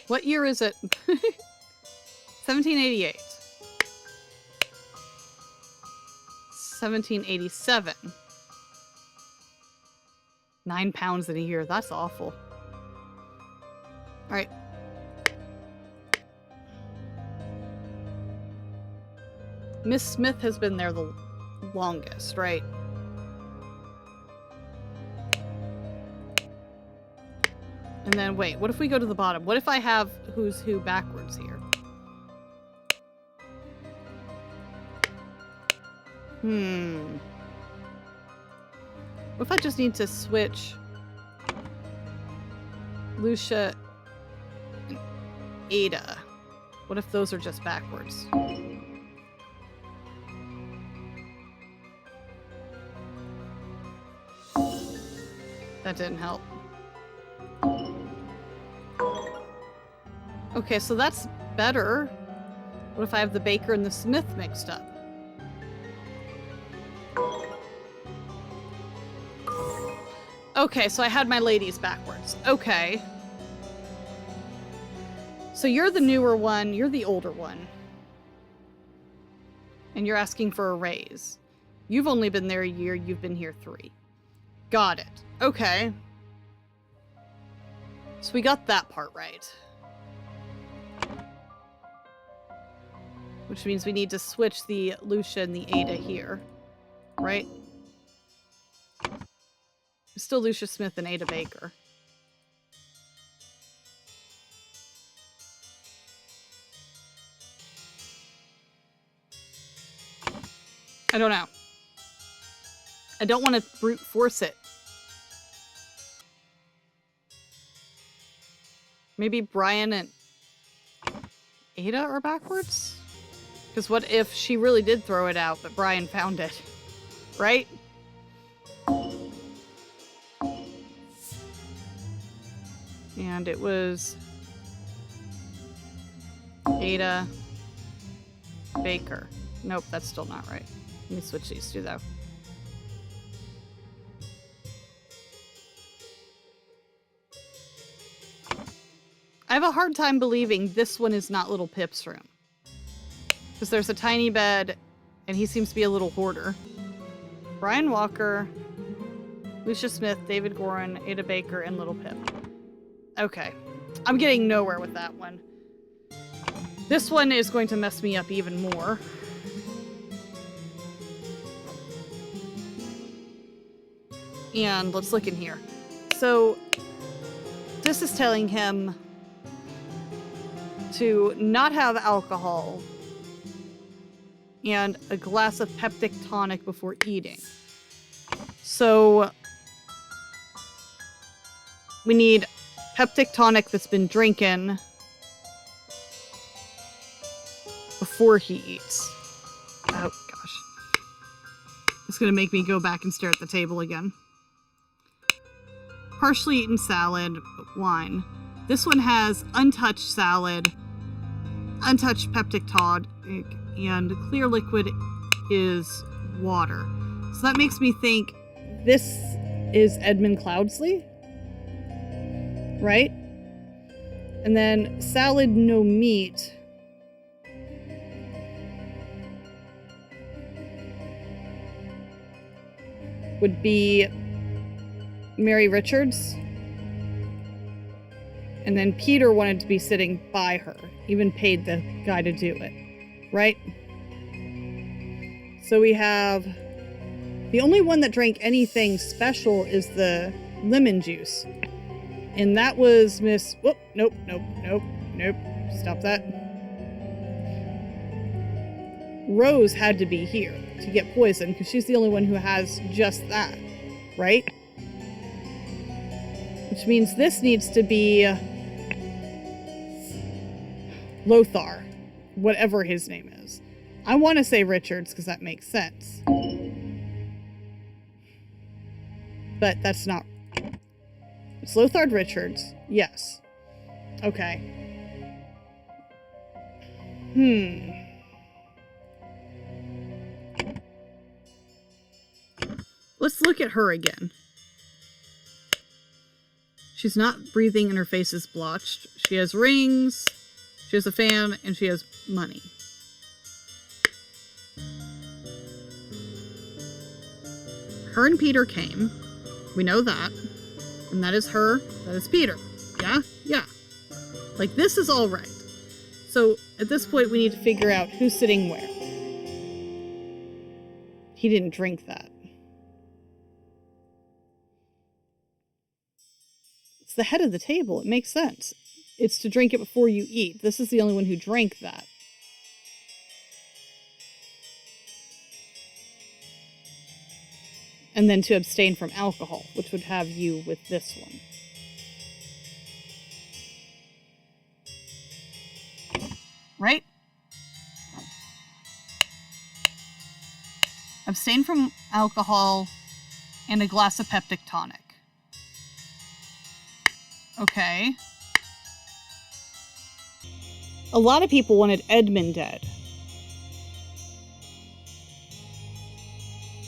What year is it? 1788. 1787. 9 pounds in a year. That's awful. All right. Miss Smith has been there the longest, right? And then, wait, what if we go to the bottom? What if I have who's who backwards here? What if I just need to switch Lucia and Ada? What if those are just backwards? That didn't help. Okay, so that's better. What if I have the Baker and the Smith mixed up? Okay, so I had my ladies backwards. Okay. So you're the newer one, you're the older one. And you're asking for a raise. You've only been there a year, you've been here 3. Got it. Okay. So we got that part right. Which means we need to switch the Lucia and the Ada here. Right? Still Lucia Smith and Ada Baker. I don't know. I don't want to brute force it. Maybe Brian and Ada are backwards? Because what if she really did throw it out, but Brian found it? Right? And it was Ada Baker. Nope, that's still not right. Let me switch these two, though. I have a hard time believing this one is not Little Pip's room. Because there's a tiny bed, and he seems to be a little hoarder. Brian Walker, Lucia Smith, David Gorin, Ada Baker, and Little Pip. Okay. I'm getting nowhere with that one. This one is going to mess me up even more. And let's look in here. So, this is telling him to not have alcohol and a glass of peptic tonic before eating. So, we need peptic tonic that's been drinking before he eats. Oh, gosh. It's gonna make me go back and stare at the table again. Partially eaten salad, wine. This one has untouched salad, untouched peptic tonic, and clear liquid is water. So that makes me think this is Edmund Cloudsley, right? And then salad, no meat. Would be Mary Richards. And then Peter wanted to be sitting by her. Even paid the guy to do it. Right? So we have The only one that drank anything special is the lemon juice. And that was Miss... Whoop, nope. Stop that. Rose had to be here to get poisoned because she's the only one who has just that, right? Which means this needs to be Lothar, whatever his name is. I want to say Richards because that makes sense. But that's not... It's Lothar Richards. Yes. Okay. Let's look at her again. She's not breathing and her face is blotched. She has rings, she has a fan, and she has money. Her and Peter came. We know that. And that is her. That is Peter. Yeah? Yeah. Like, this is all right. So, at this point, we need to figure out who's sitting where. He didn't drink that. It's the head of the table. It makes sense. It's to drink it before you eat. This is the only one who drank that. And then to abstain from alcohol, which would have you with this one. Right? Abstain from alcohol and a glass of peptic tonic. Okay. A lot of people wanted Edmund dead.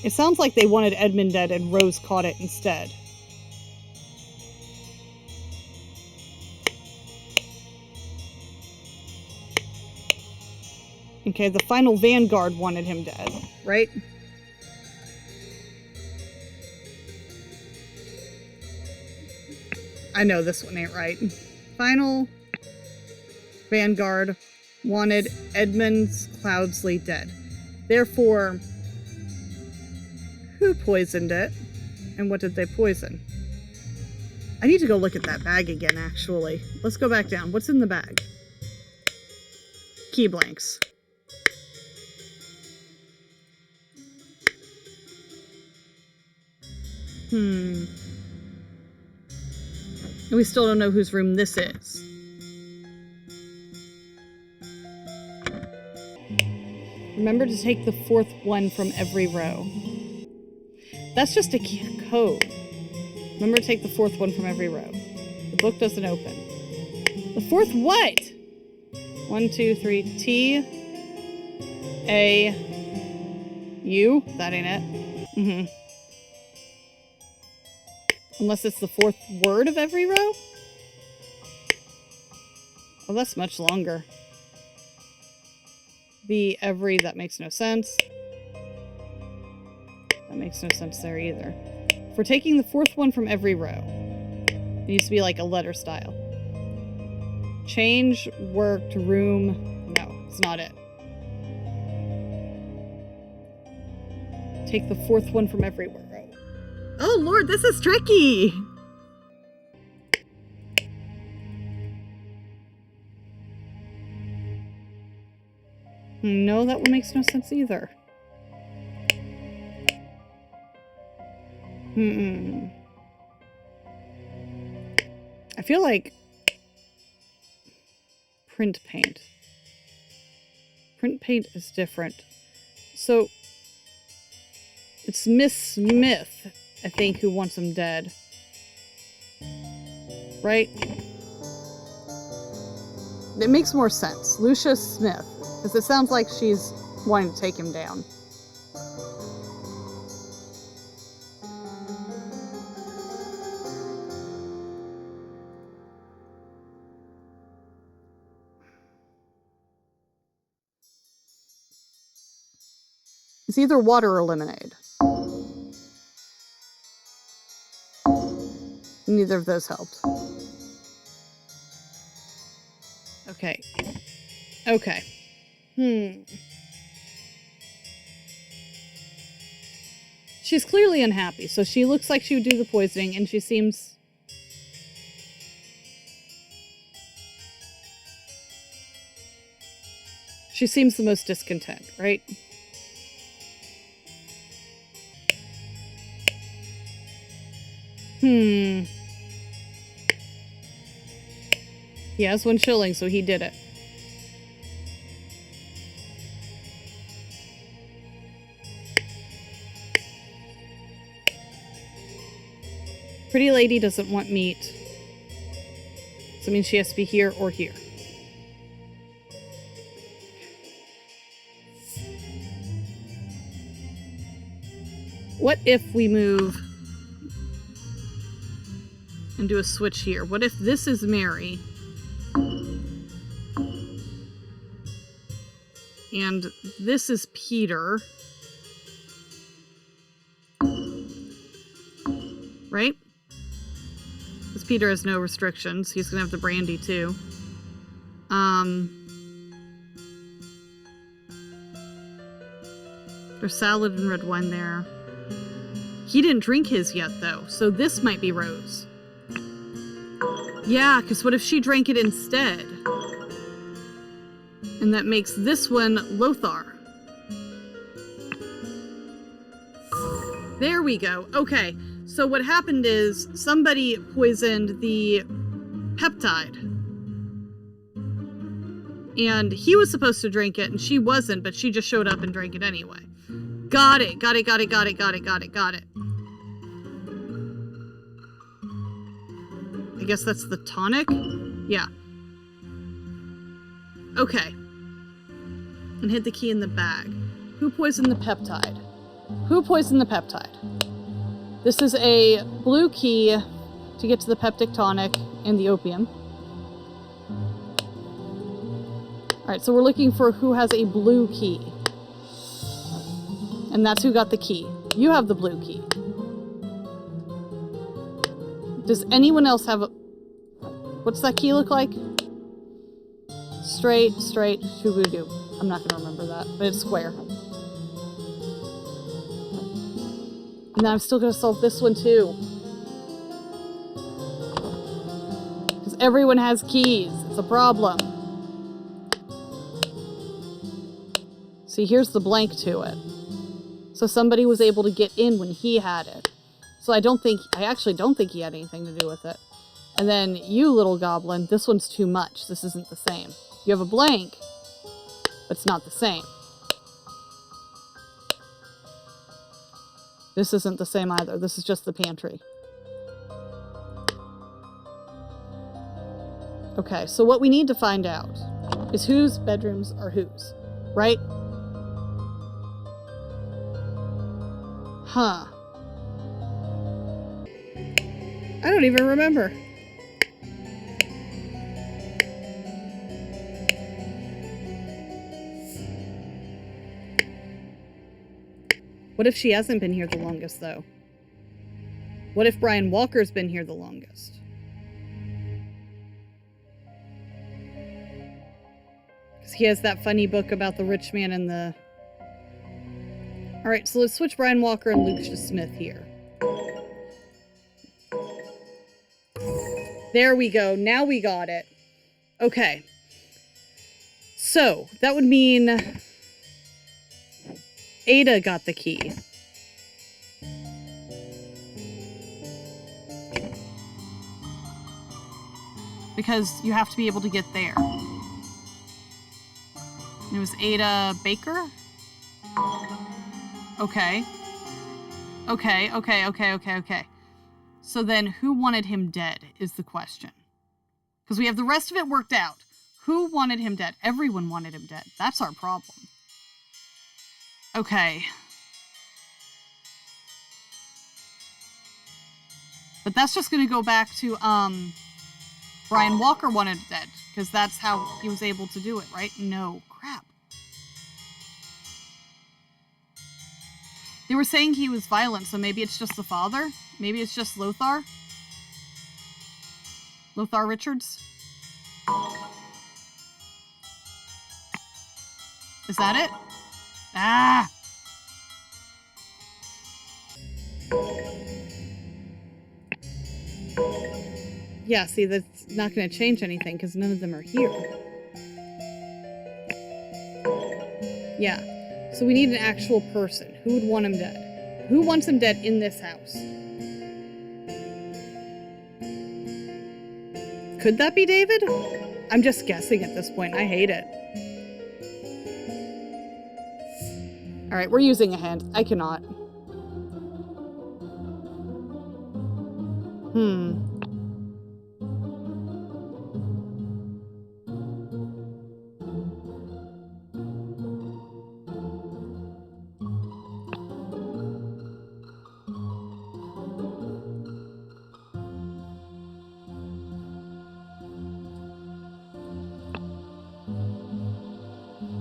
It sounds like they wanted Edmund dead and Rose caught it instead. Okay, the final vanguard wanted him dead, right? I know this one ain't right. Final vanguard wanted Edmund's Cloudsley dead. Therefore, who poisoned it? And what did they poison? I need to go look at that bag again, actually. Let's go back down. What's in the bag? Key blanks. And we still don't know whose room this is. Remember to take the fourth one from every row. That's just a code. Remember to take the fourth one from every row. The book doesn't open. The fourth what? 1, 2, 3, T, A, U. That ain't it. Unless it's the fourth word of every row? Oh, that's much longer. The every, that makes no sense. That makes no sense there either. If we're taking the fourth one from every row, it needs to be like a letter style. Change, worked, room. No, it's not it. Take the fourth one from every row. Oh Lord, this is tricky! No, that one makes no sense either. I feel like print paint. Print paint is different. So, it's Miss Smith, I think, who wants him dead. Right? It makes more sense. Lucia Smith. Because it sounds like she's wanting to take him down. It's either water or lemonade. Neither of those helped. Okay. Okay. She's clearly unhappy, so she looks like she would do the poisoning, and she seems... She seems the most discontent, right? He has 1 shilling, so he did it. Pretty lady doesn't want meat. So it means she has to be here or here. What if we move and do a switch here? What if this is Mary and this is Peter? Right? Because Peter has no restrictions. He's gonna have the brandy too. There's salad and red wine there. He didn't drink his yet, though, so this might be Rose. Yeah, because what if she drank it instead? And that makes this one Lothar. There we go. Okay, so what happened is somebody poisoned the peptide. And he was supposed to drink it, and she wasn't, but she just showed up and drank it anyway. Got it. Got it. Got it. Got it. Got it. Got it. Got it. I guess that's the tonic? Yeah. Okay. And hid the key in the bag. Who poisoned the peptide? Who poisoned the peptide? This is a blue key to get to the peptic tonic and the opium. Alright, so we're looking for who has a blue key. And that's who got the key. You have the blue key. Does anyone else have a... What's that key look like? Straight, shoo-boo-doo. I'm not going to remember that, but it's square. And then I'm still going to solve this one too. Because everyone has keys. It's a problem. See, here's the blank to it. So somebody was able to get in when he had it. So I actually don't think he had anything to do with it. And then you, little goblin, this one's too much. This isn't the same. You have a blank, but it's not the same. This isn't the same either. This is just the pantry. Okay, so what we need to find out is whose bedrooms are whose, right? Huh. I don't even remember. What if she hasn't been here the longest, though? What if Brian Walker's been here the longest? Because he has that funny book about the rich man and the... Alright, so let's switch Brian Walker and Lucius Smith here. There we go. Now we got it. Okay. So, that would mean... Ada got the key. Because you have to be able to get there. It was Ada Baker? Okay. Okay. So then, who wanted him dead is the question. Because we have the rest of it worked out. Who wanted him dead? Everyone wanted him dead. That's our problem. Okay. But that's just going to go back to, Brian Walker wanted it dead. Because that's how he was able to do it, right? No. Crap. They were saying he was violent, so maybe it's just the father? Maybe it's just Lothar? Lothar Richards? Is that it? Ah! Yeah, see, that's not going to change anything because none of them are here. Yeah. So we need an actual person. Who would want him dead? Who wants him dead in this house? Could that be David? I'm just guessing at this point. I hate it. Alright, we're using a hand. I cannot.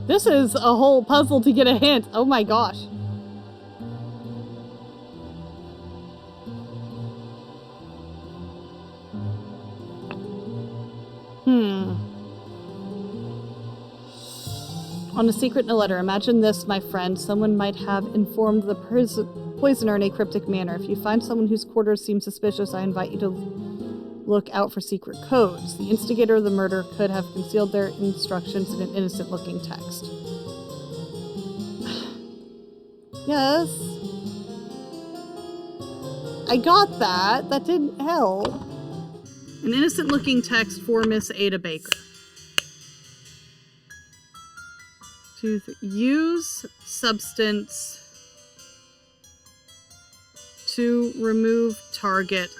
This is a whole puzzle to get a hint. Oh my gosh. On a secret in a letter, imagine this, my friend. Someone might have informed the poisoner in a cryptic manner. If you find someone whose quarters seem suspicious, I invite you to look out for secret codes. The instigator of the murder could have concealed their instructions in an innocent-looking text. Yes. I got that. That didn't help. An innocent-looking text for Miss Ada Baker. Use substance to remove target.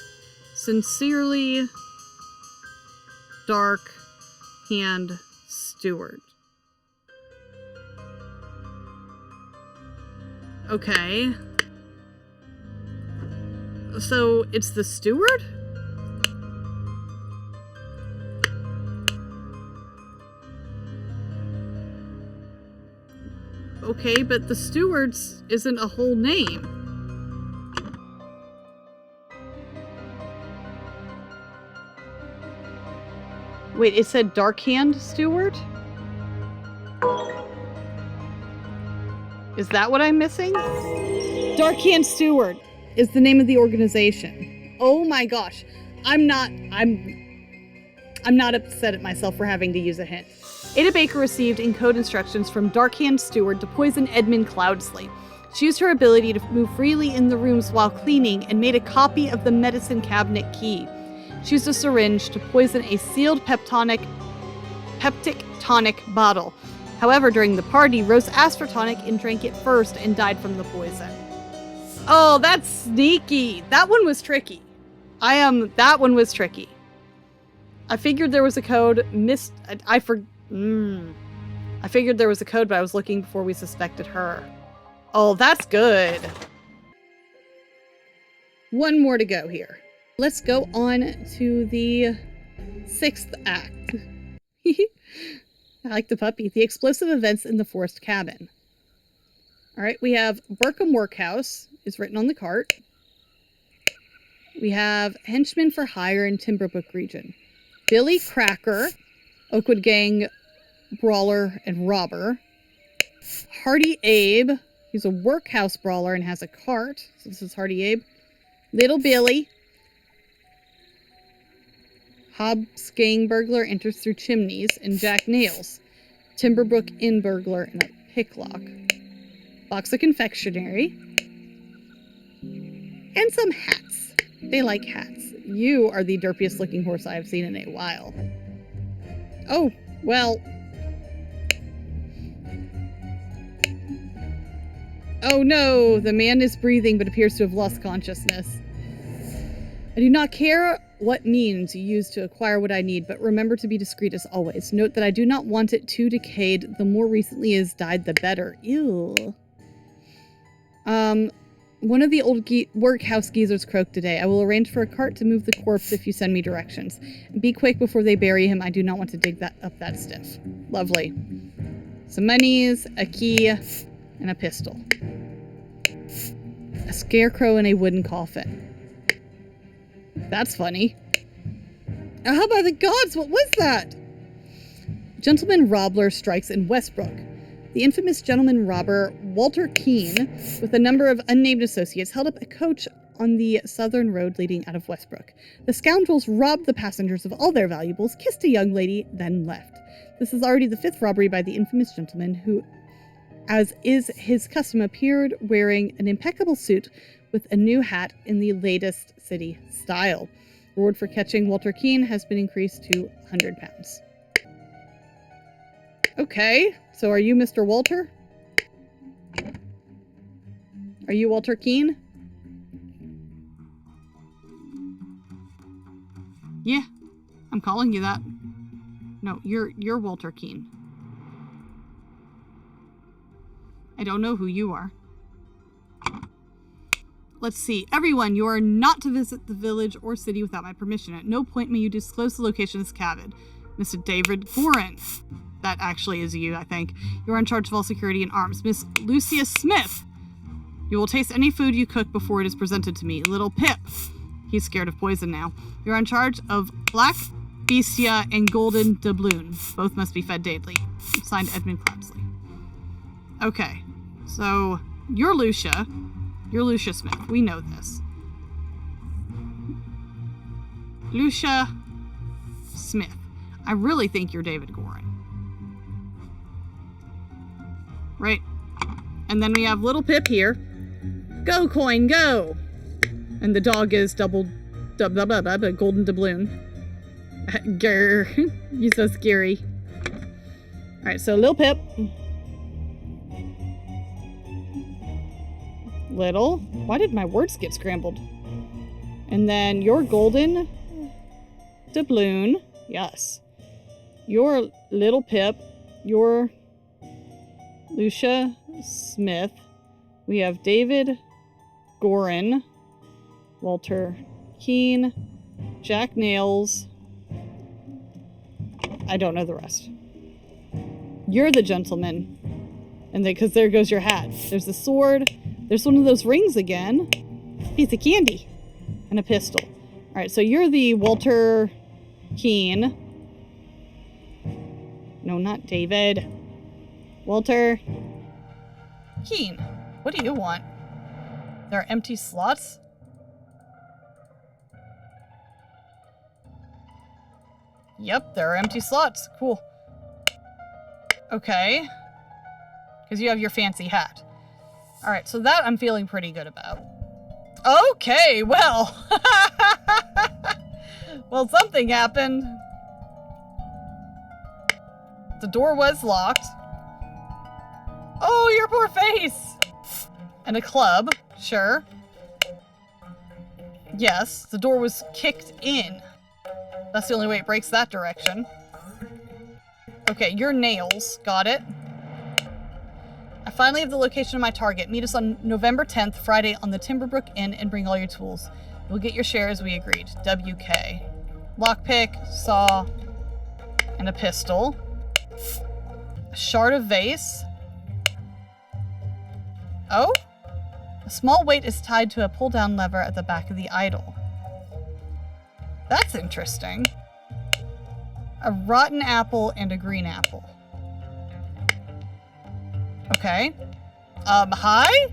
Sincerely, Dark Hand Steward. Okay. So it's the steward? Okay, but the steward's isn't a whole name. Wait, it said Dark Hand Steward? Is that what I'm missing? Dark Hand Steward is the name of the organization. Oh my gosh. I'm not upset at myself for having to use a hint. Ada Baker received in-code instructions from Darkhand Steward to poison Edmund Cloudsley. She used her ability to move freely in the rooms while cleaning and made a copy of the medicine cabinet key. She used a syringe to poison a sealed peptic tonic bottle. However, during the party, Rose asked for tonic and drank it first and died from the poison. Oh, that's sneaky. That one was tricky. That one was tricky. I figured there was a code. I figured there was a code, but I was looking before we suspected her. Oh, that's good. One more to go here. Let's go on to the 6th act. I like the puppy. The explosive events in the forest cabin. All right, we have Burkham Workhouse is written on the cart. We have Henchmen for Hire in Timberbrook region. Billy Cracker, Oakwood Gang brawler and robber. Hardy Abe, he's a workhouse brawler and has a cart. So this is Hardy Abe. Little Billy. Hobbs Gang burglar enters through chimneys. And Jack Nails, Timberbrook Inn burglar and a picklock. Box of confectionery. And some hats. They like hats. You are the derpiest looking horse I have seen in a while. Oh, well. Oh no, the man is breathing but appears to have lost consciousness. I do not care what means you use to acquire what I need, but remember to be discreet as always. Note that I do not want it too decayed. The more recently it has died, the better. Ew. One of the old workhouse geezers croaked today. I will arrange for a cart to move the corpse if you send me directions. Be quick before they bury him. I do not want to dig that up that stiff. Lovely. Some monies, a key, and a pistol. A scarecrow in a wooden coffin. That's funny. Oh, how about the gods? What was that? Gentleman Robber strikes in Westbrook. The infamous gentleman robber, Walter Keene, with a number of unnamed associates, held up a coach on the southern road leading out of Westbrook. The scoundrels robbed the passengers of all their valuables, kissed a young lady, then left. This is already the 5th robbery by the infamous gentleman who, as is his custom, appeared wearing an impeccable suit with a new hat in the latest city style. Reward for catching Walter Keene has been increased to £100. Okay, so are you Mr. Walter? Are you Walter Keene? Yeah, I'm calling you that. No, you're Walter Keene. I don't know who you are. Let's see. Everyone, you are not to visit the village or city without my permission. At no point may you disclose the location of this cabin. Mr. David Gorin. That actually is you, I think. You are in charge of all security and arms. Miss Lucia Smith. You will taste any food you cook before it is presented to me. Little Pip. He's scared of poison now. You're in charge of Black Bestia and Golden Doubloon. Both must be fed daily. Signed, Edmund Cloudsley. Okay. So, you're Lucia. You're Lucia Smith. We know this. Lucia Smith. I really think you're David Gorin. Right? And then we have Little Pip here. Go, coin, go! And the dog is golden doubloon. Grr. You're so scary. Alright, so Lil Pip. Little. Why did my words get scrambled? And then your golden doubloon. Yes. Your Little Pip. Your Lucia Smith. We have David Gorin. Walter Keene. Jack Nails. I don't know the rest. You're the gentleman. And because there goes your hat. There's the sword. There's one of those rings again. Piece of candy. And a pistol. Alright, so you're the Walter Keene. No, not David. Walter Keene. What do you want? There are empty slots? Yep, there are empty slots. Cool. Okay. Because you have your fancy hat. Alright, so that I'm feeling pretty good about. Okay, well. Well, something happened. The door was locked. Oh, your poor face! And a club, sure. Yes, the door was kicked in. That's the only way it breaks that direction. Okay, your nails. Got it. I finally have the location of my target. Meet us on November 10th, Friday, on the Timberbrook Inn and bring all your tools. You'll get your share as we agreed. WK. Lockpick, saw, and a pistol. A shard of vase. Oh? A small weight is tied to a pull-down lever at the back of the idol. That's interesting. A rotten apple and a green apple. Okay. Hi?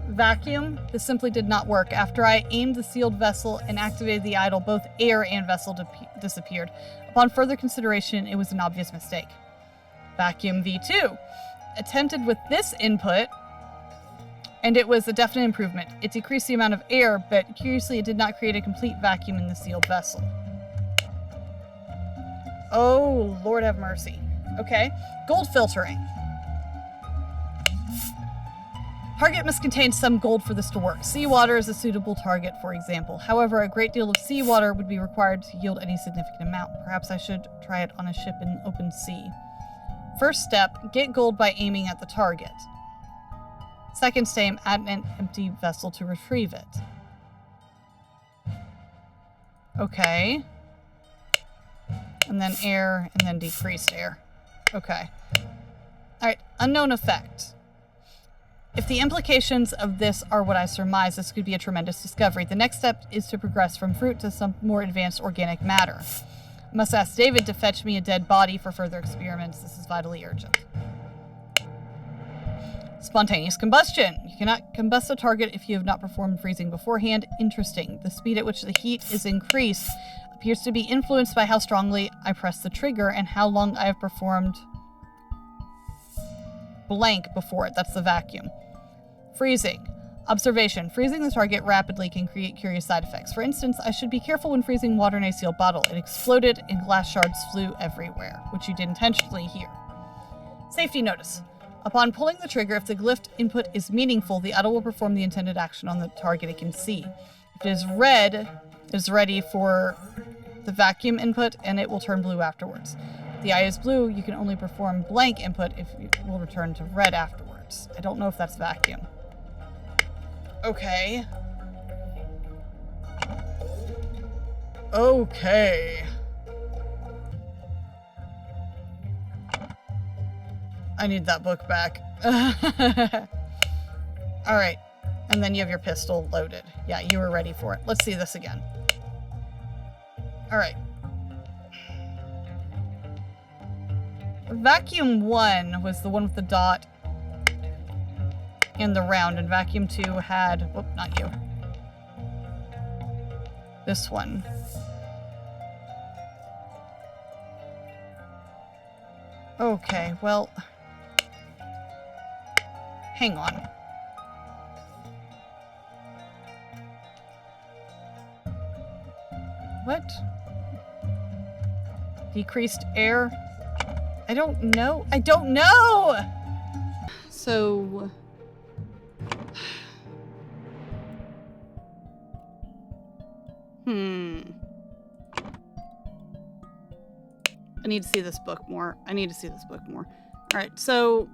Vacuum. This simply did not work. After I aimed the sealed vessel and activated the idol, both air and vessel disappeared. Upon further consideration, it was an obvious mistake. Vacuum V2. Attempted with this input, and it was a definite improvement. It decreased the amount of air, but curiously, it did not create a complete vacuum in the sealed vessel. Oh, Lord have mercy. Okay. Gold filtering. Target must contain some gold for this to work. Seawater is a suitable target, for example. However, a great deal of seawater would be required to yield any significant amount. Perhaps I should try it on a ship in open sea. First step, get gold by aiming at the target. Second step, add an empty vessel to retrieve it. Okay. And then air, and then decreased air. Okay. Alright, unknown effect. If the implications of this are what I surmise, this could be a tremendous discovery. The next step is to progress from fruit to some more advanced organic matter. I must ask David to fetch me a dead body for further experiments. This is vitally urgent. Spontaneous combustion. You cannot combust a target if you have not performed freezing beforehand. Interesting. The speed at which the heat is increased appears to be influenced by how strongly I press the trigger and how long I have performed blank before it. That's the vacuum. Freezing. Observation. Freezing the target rapidly can create curious side effects. For instance, I should be careful when freezing water in a sealed bottle. It exploded and glass shards flew everywhere, which you did intentionally here. Safety notice. Upon pulling the trigger, if the glyph input is meaningful, the idol will perform the intended action on the target it can see. If it is red, it is ready for the vacuum input, and it will turn blue afterwards. If the eye is blue, you can only perform blank input if it will return to red afterwards. I don't know if that's vacuum. Okay. Okay. I need that book back. Alright. And then you have your pistol loaded. Yeah, you were ready for it. Let's see this again. Alright. Vacuum 1 was the one with the dot in the round, and vacuum 2 had... Whoop, not you. This one. Okay, well... Hang on. What? Decreased air? I don't know. I don't know! So... I need to see this book more. Alright, so...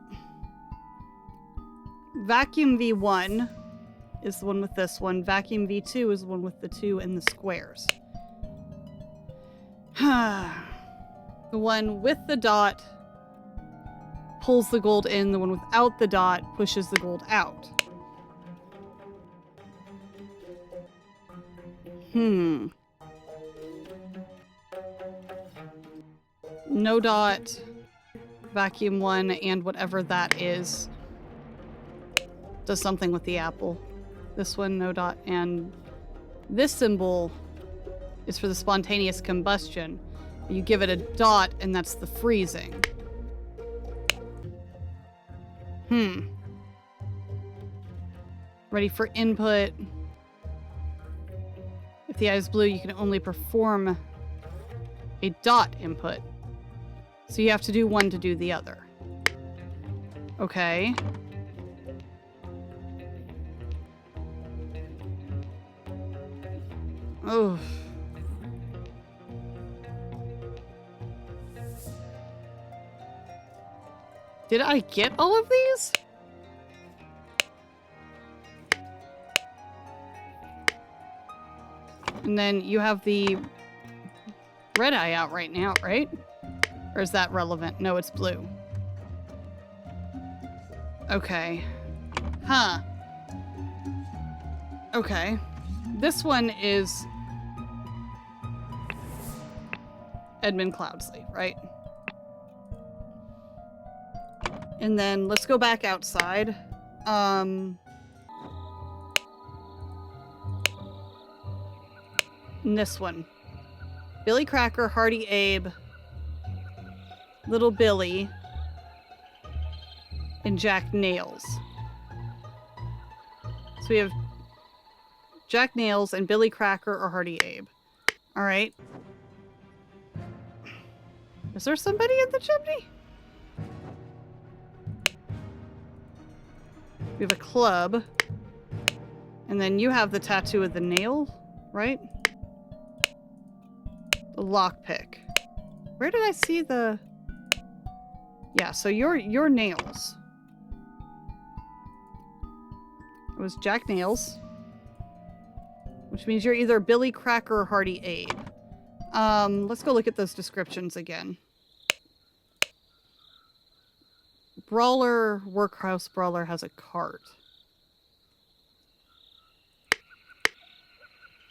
Vacuum V1 is the one with this one. Vacuum V2 is the one with the 2 and the squares. The one with the dot pulls the gold in. The one without the dot pushes the gold out. No dot, vacuum 1, and whatever that is does something with the apple. This one, no dot, and this symbol is for the spontaneous combustion. You give it a dot, and that's the freezing. Ready for input. If the eye is blue, you can only perform a dot input. So you have to do one to do the other. Okay. Oh. Did I get all of these? And then you have the red eye out right now, right? Or is that relevant? No, it's blue. Okay. Huh. Okay. This one is Edmund Cloudsley, right? And then let's go back outside. And this one. Billy Cracker, Hardy Abe, Little Billy, and Jack Nails. So we have Jack Nails and Billy Cracker or Hardy Abe. Alright. Is there somebody in the chimney? We have a club. And then you have the tattoo of the nail, right? The lockpick. Where did I see the... Yeah, so your nails. It was Jack Nails. Which means you're either Billy Cracker or Hardy Abe. Let's go look at those descriptions again. Brawler, Workhouse Brawler has a cart.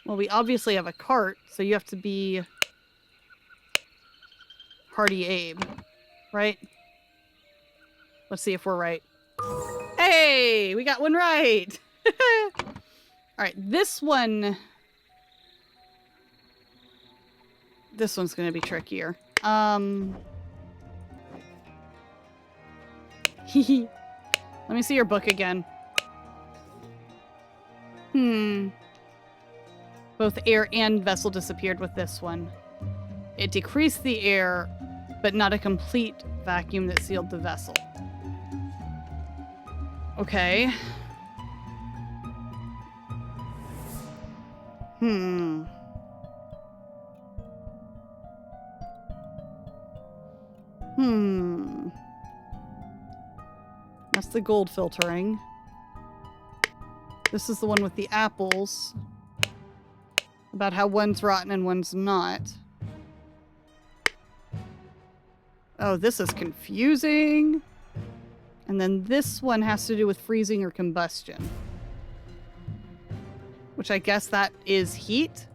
Well, we obviously have a cart, so you have to be Hardy Abe, right? Let's see if we're right. Hey! Hey, we got one right. All right, this one's going to be trickier. Let me see your book again. Both air and vessel disappeared with this one. It decreased the air, but not a complete vacuum that sealed the vessel. Okay. That's the gold filtering. This is the one with the apples. About how one's rotten and one's not. Oh, this is confusing. And then this one has to do with freezing or combustion. Which I guess that is heat.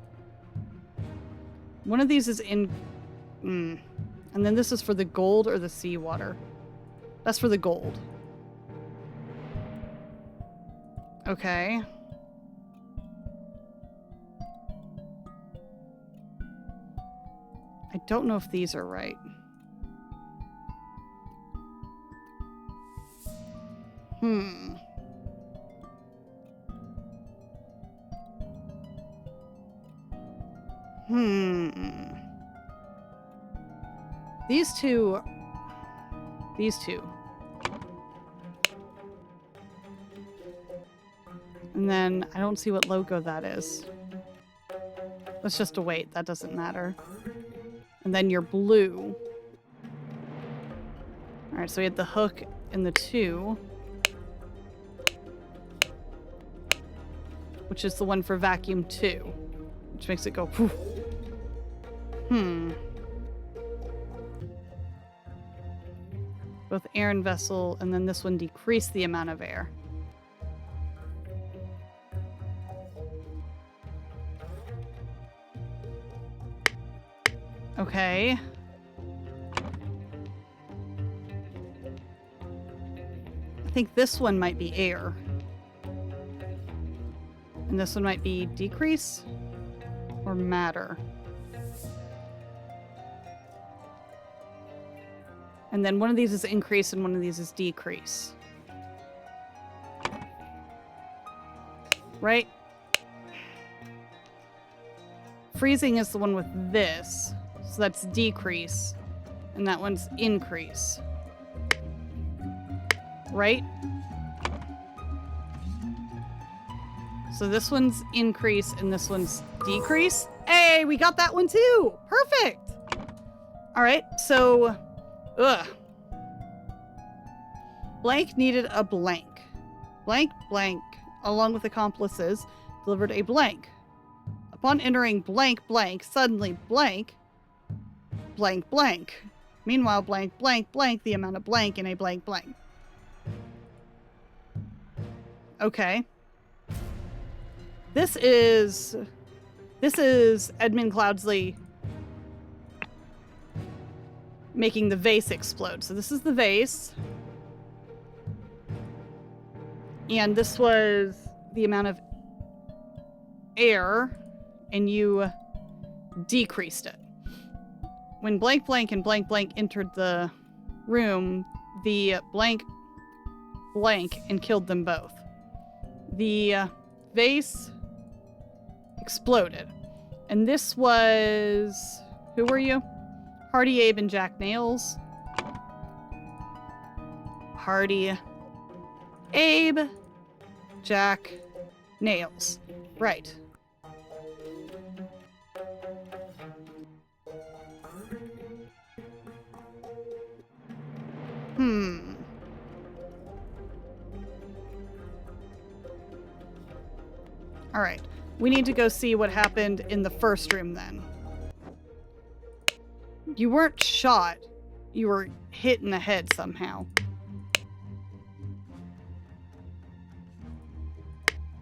One of these is in... And then this is for the gold or the seawater. That's for the gold. Okay. I don't know if these are right. These two. And then I don't see what logo that is. Let's just wait. That doesn't matter. And then your blue. All right, so we had the hook and the 2. Which is the one for vacuum 2. Which makes it go poof. Both air and vessel, and then this one decreased the amount of air. Okay. I think this one might be air. And this one might be decrease or matter. And then one of these is increase and one of these is decrease. Right? Freezing is the one with this. So that's decrease. And that one's increase. Right? So this one's increase and this one's decrease. Hey, we got that one too. Perfect. All right, so... Blank needed a blank. Blank, blank, along with accomplices, delivered a blank. Upon entering blank, blank, suddenly blank, blank, blank. Meanwhile, blank, blank, blank, the amount of blank in a blank, blank. Okay. This is Edmund Cloudsley making the vase explode. So this is the vase. And this was the amount of air, and you decreased it. When blank, blank, and blank, blank entered the room, the blank, blank, and killed them both. The vase exploded. And this was... Who were you? Hardy, Abe, and Jack Nails. Hardy, Abe, Jack, Nails. Right. All right. We need to go see what happened in the first room then. You weren't shot. You were hit in the head somehow.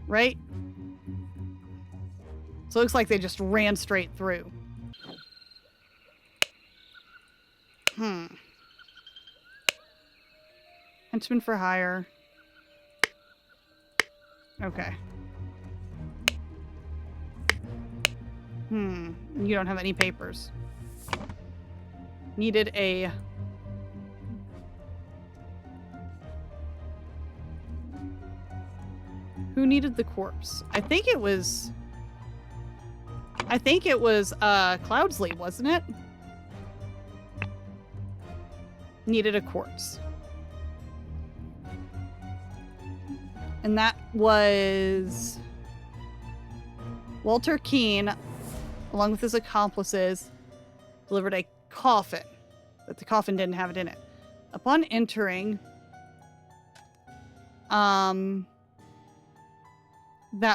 Right? So it looks like they just ran straight through. Henchman for hire. Okay. You don't have any papers. Needed a... Who needed the corpse? I think it was Cloudsley, wasn't it? Needed a corpse. And that was Walter Keene, along with his accomplices, delivered a coffin, but the coffin didn't have it in it. Upon entering, that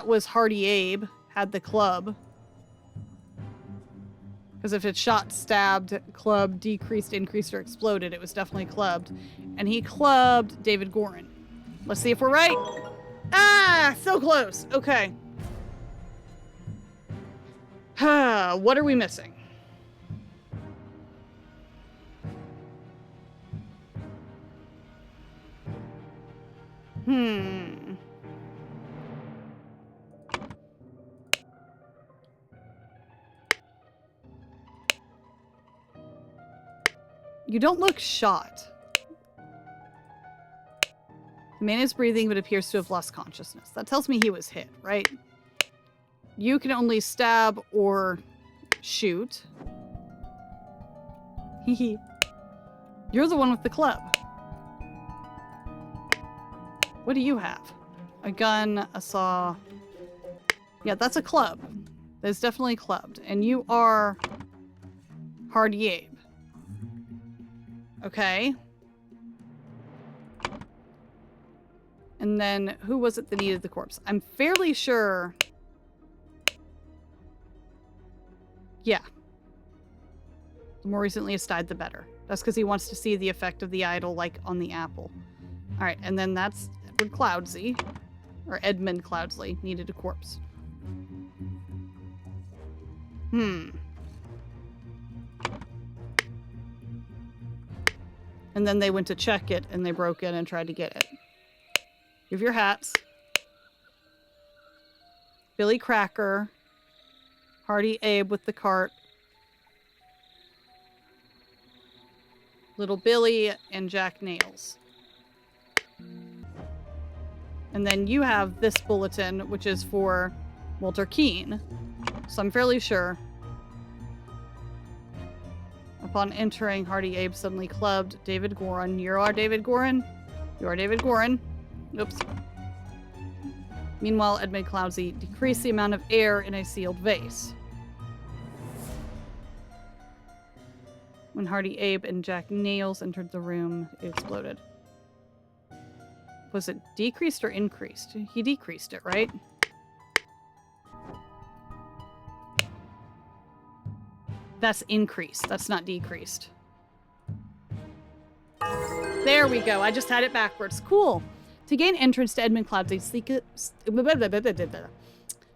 was Hardy Abe, had the club. Because if it's shot, stabbed, clubbed, decreased, increased, or exploded, it was definitely clubbed. And he clubbed David Gorin. Let's see if we're right. Ah, so close. Okay. What are we missing? You don't look shot. The man is breathing but appears to have lost consciousness. That tells me he was hit, right? You can only stab or shoot. Hehe. You're the one with the club. What do you have? A gun, a saw. Yeah, that's a club. That's definitely clubbed. And you are Hardy Abe. Okay. And then who was it that needed the corpse? I'm fairly sure. Yeah. The more recently it's died, the better. That's because he wants to see the effect of the idol, like, on the apple. All right, and then that's Edward Cloudsley, or Edmund Cloudsley, needed a corpse. And then they went to check it, and they broke in and tried to get it. Give your hats. Billy Cracker. Hardy Abe with the cart. Little Billy and Jack Nails. And then you have this bulletin, which is for Walter Keene. So I'm fairly sure. Upon entering, Hardy Abe suddenly clubbed David Gorin. You are David Gorin? You are David Gorin. Oops. Meanwhile, Edmund Cloudsley decreased the amount of air in a sealed vase. When Hardy Abe and Jack Nails entered the room, it exploded. Was it decreased or increased? He decreased it, right? That's increased. That's not decreased. There we go. I just had it backwards. Cool. To gain entrance to Edmund Cloudsley's secret...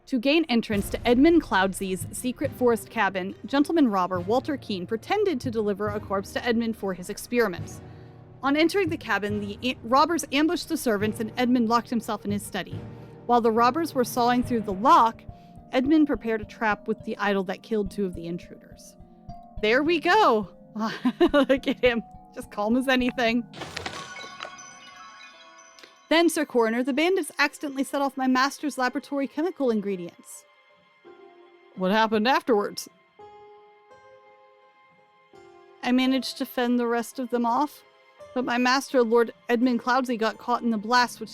To gain entrance to Edmund Cloudsley's secret forest cabin, gentleman robber Walter Keene pretended to deliver a corpse to Edmund for his experiments. On entering the cabin, the robbers ambushed the servants and Edmund locked himself in his study. While the robbers were sawing through the lock, Edmund prepared a trap with the idol that killed 2 of the intruders. There we go. Look at him. Just calm as anything. Then, Sir Coroner, the bandits accidentally set off my master's laboratory chemical ingredients. What happened afterwards? I managed to fend the rest of them off, but my master, Lord Edmund Cloudsley, got caught in the blast, which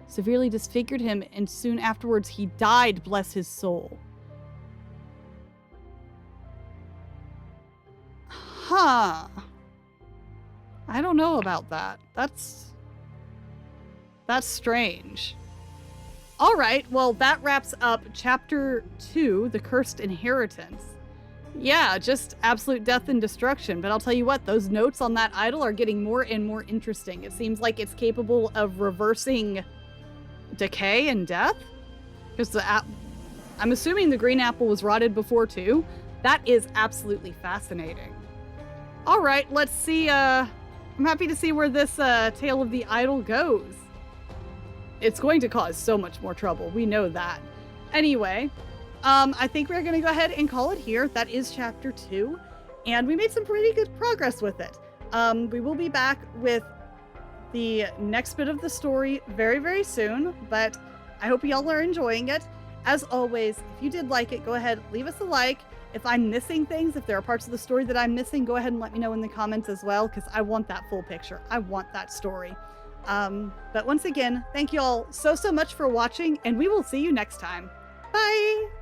severely disfigured him, and soon afterwards he died, bless his soul. Huh. I don't know about that. That's strange. All right, well, that wraps up Chapter 2, The Cursed Inheritance. Yeah, just absolute death and destruction. But I'll tell you what, those notes on that idol are getting more and more interesting. It seems like it's capable of reversing decay and death. Because I'm assuming the green apple was rotted before, too. That is absolutely fascinating. All right, let's see. I'm happy to see where this tale of the idol goes. it's going to cause so much more trouble. We know that. Anyway, I think we're going to go ahead and call it here. That is chapter 2, and we made some pretty good progress with it. We will be back with the next bit of the story very, very soon, but I hope y'all are enjoying it. As always, if you did like it, go ahead, leave us a like. If I'm missing things, if there are parts of the story that I'm missing, go ahead and let me know in the comments as well, because I want that full picture. I want that story. But once again, thank you all so much for watching, and we will see you next time. Bye!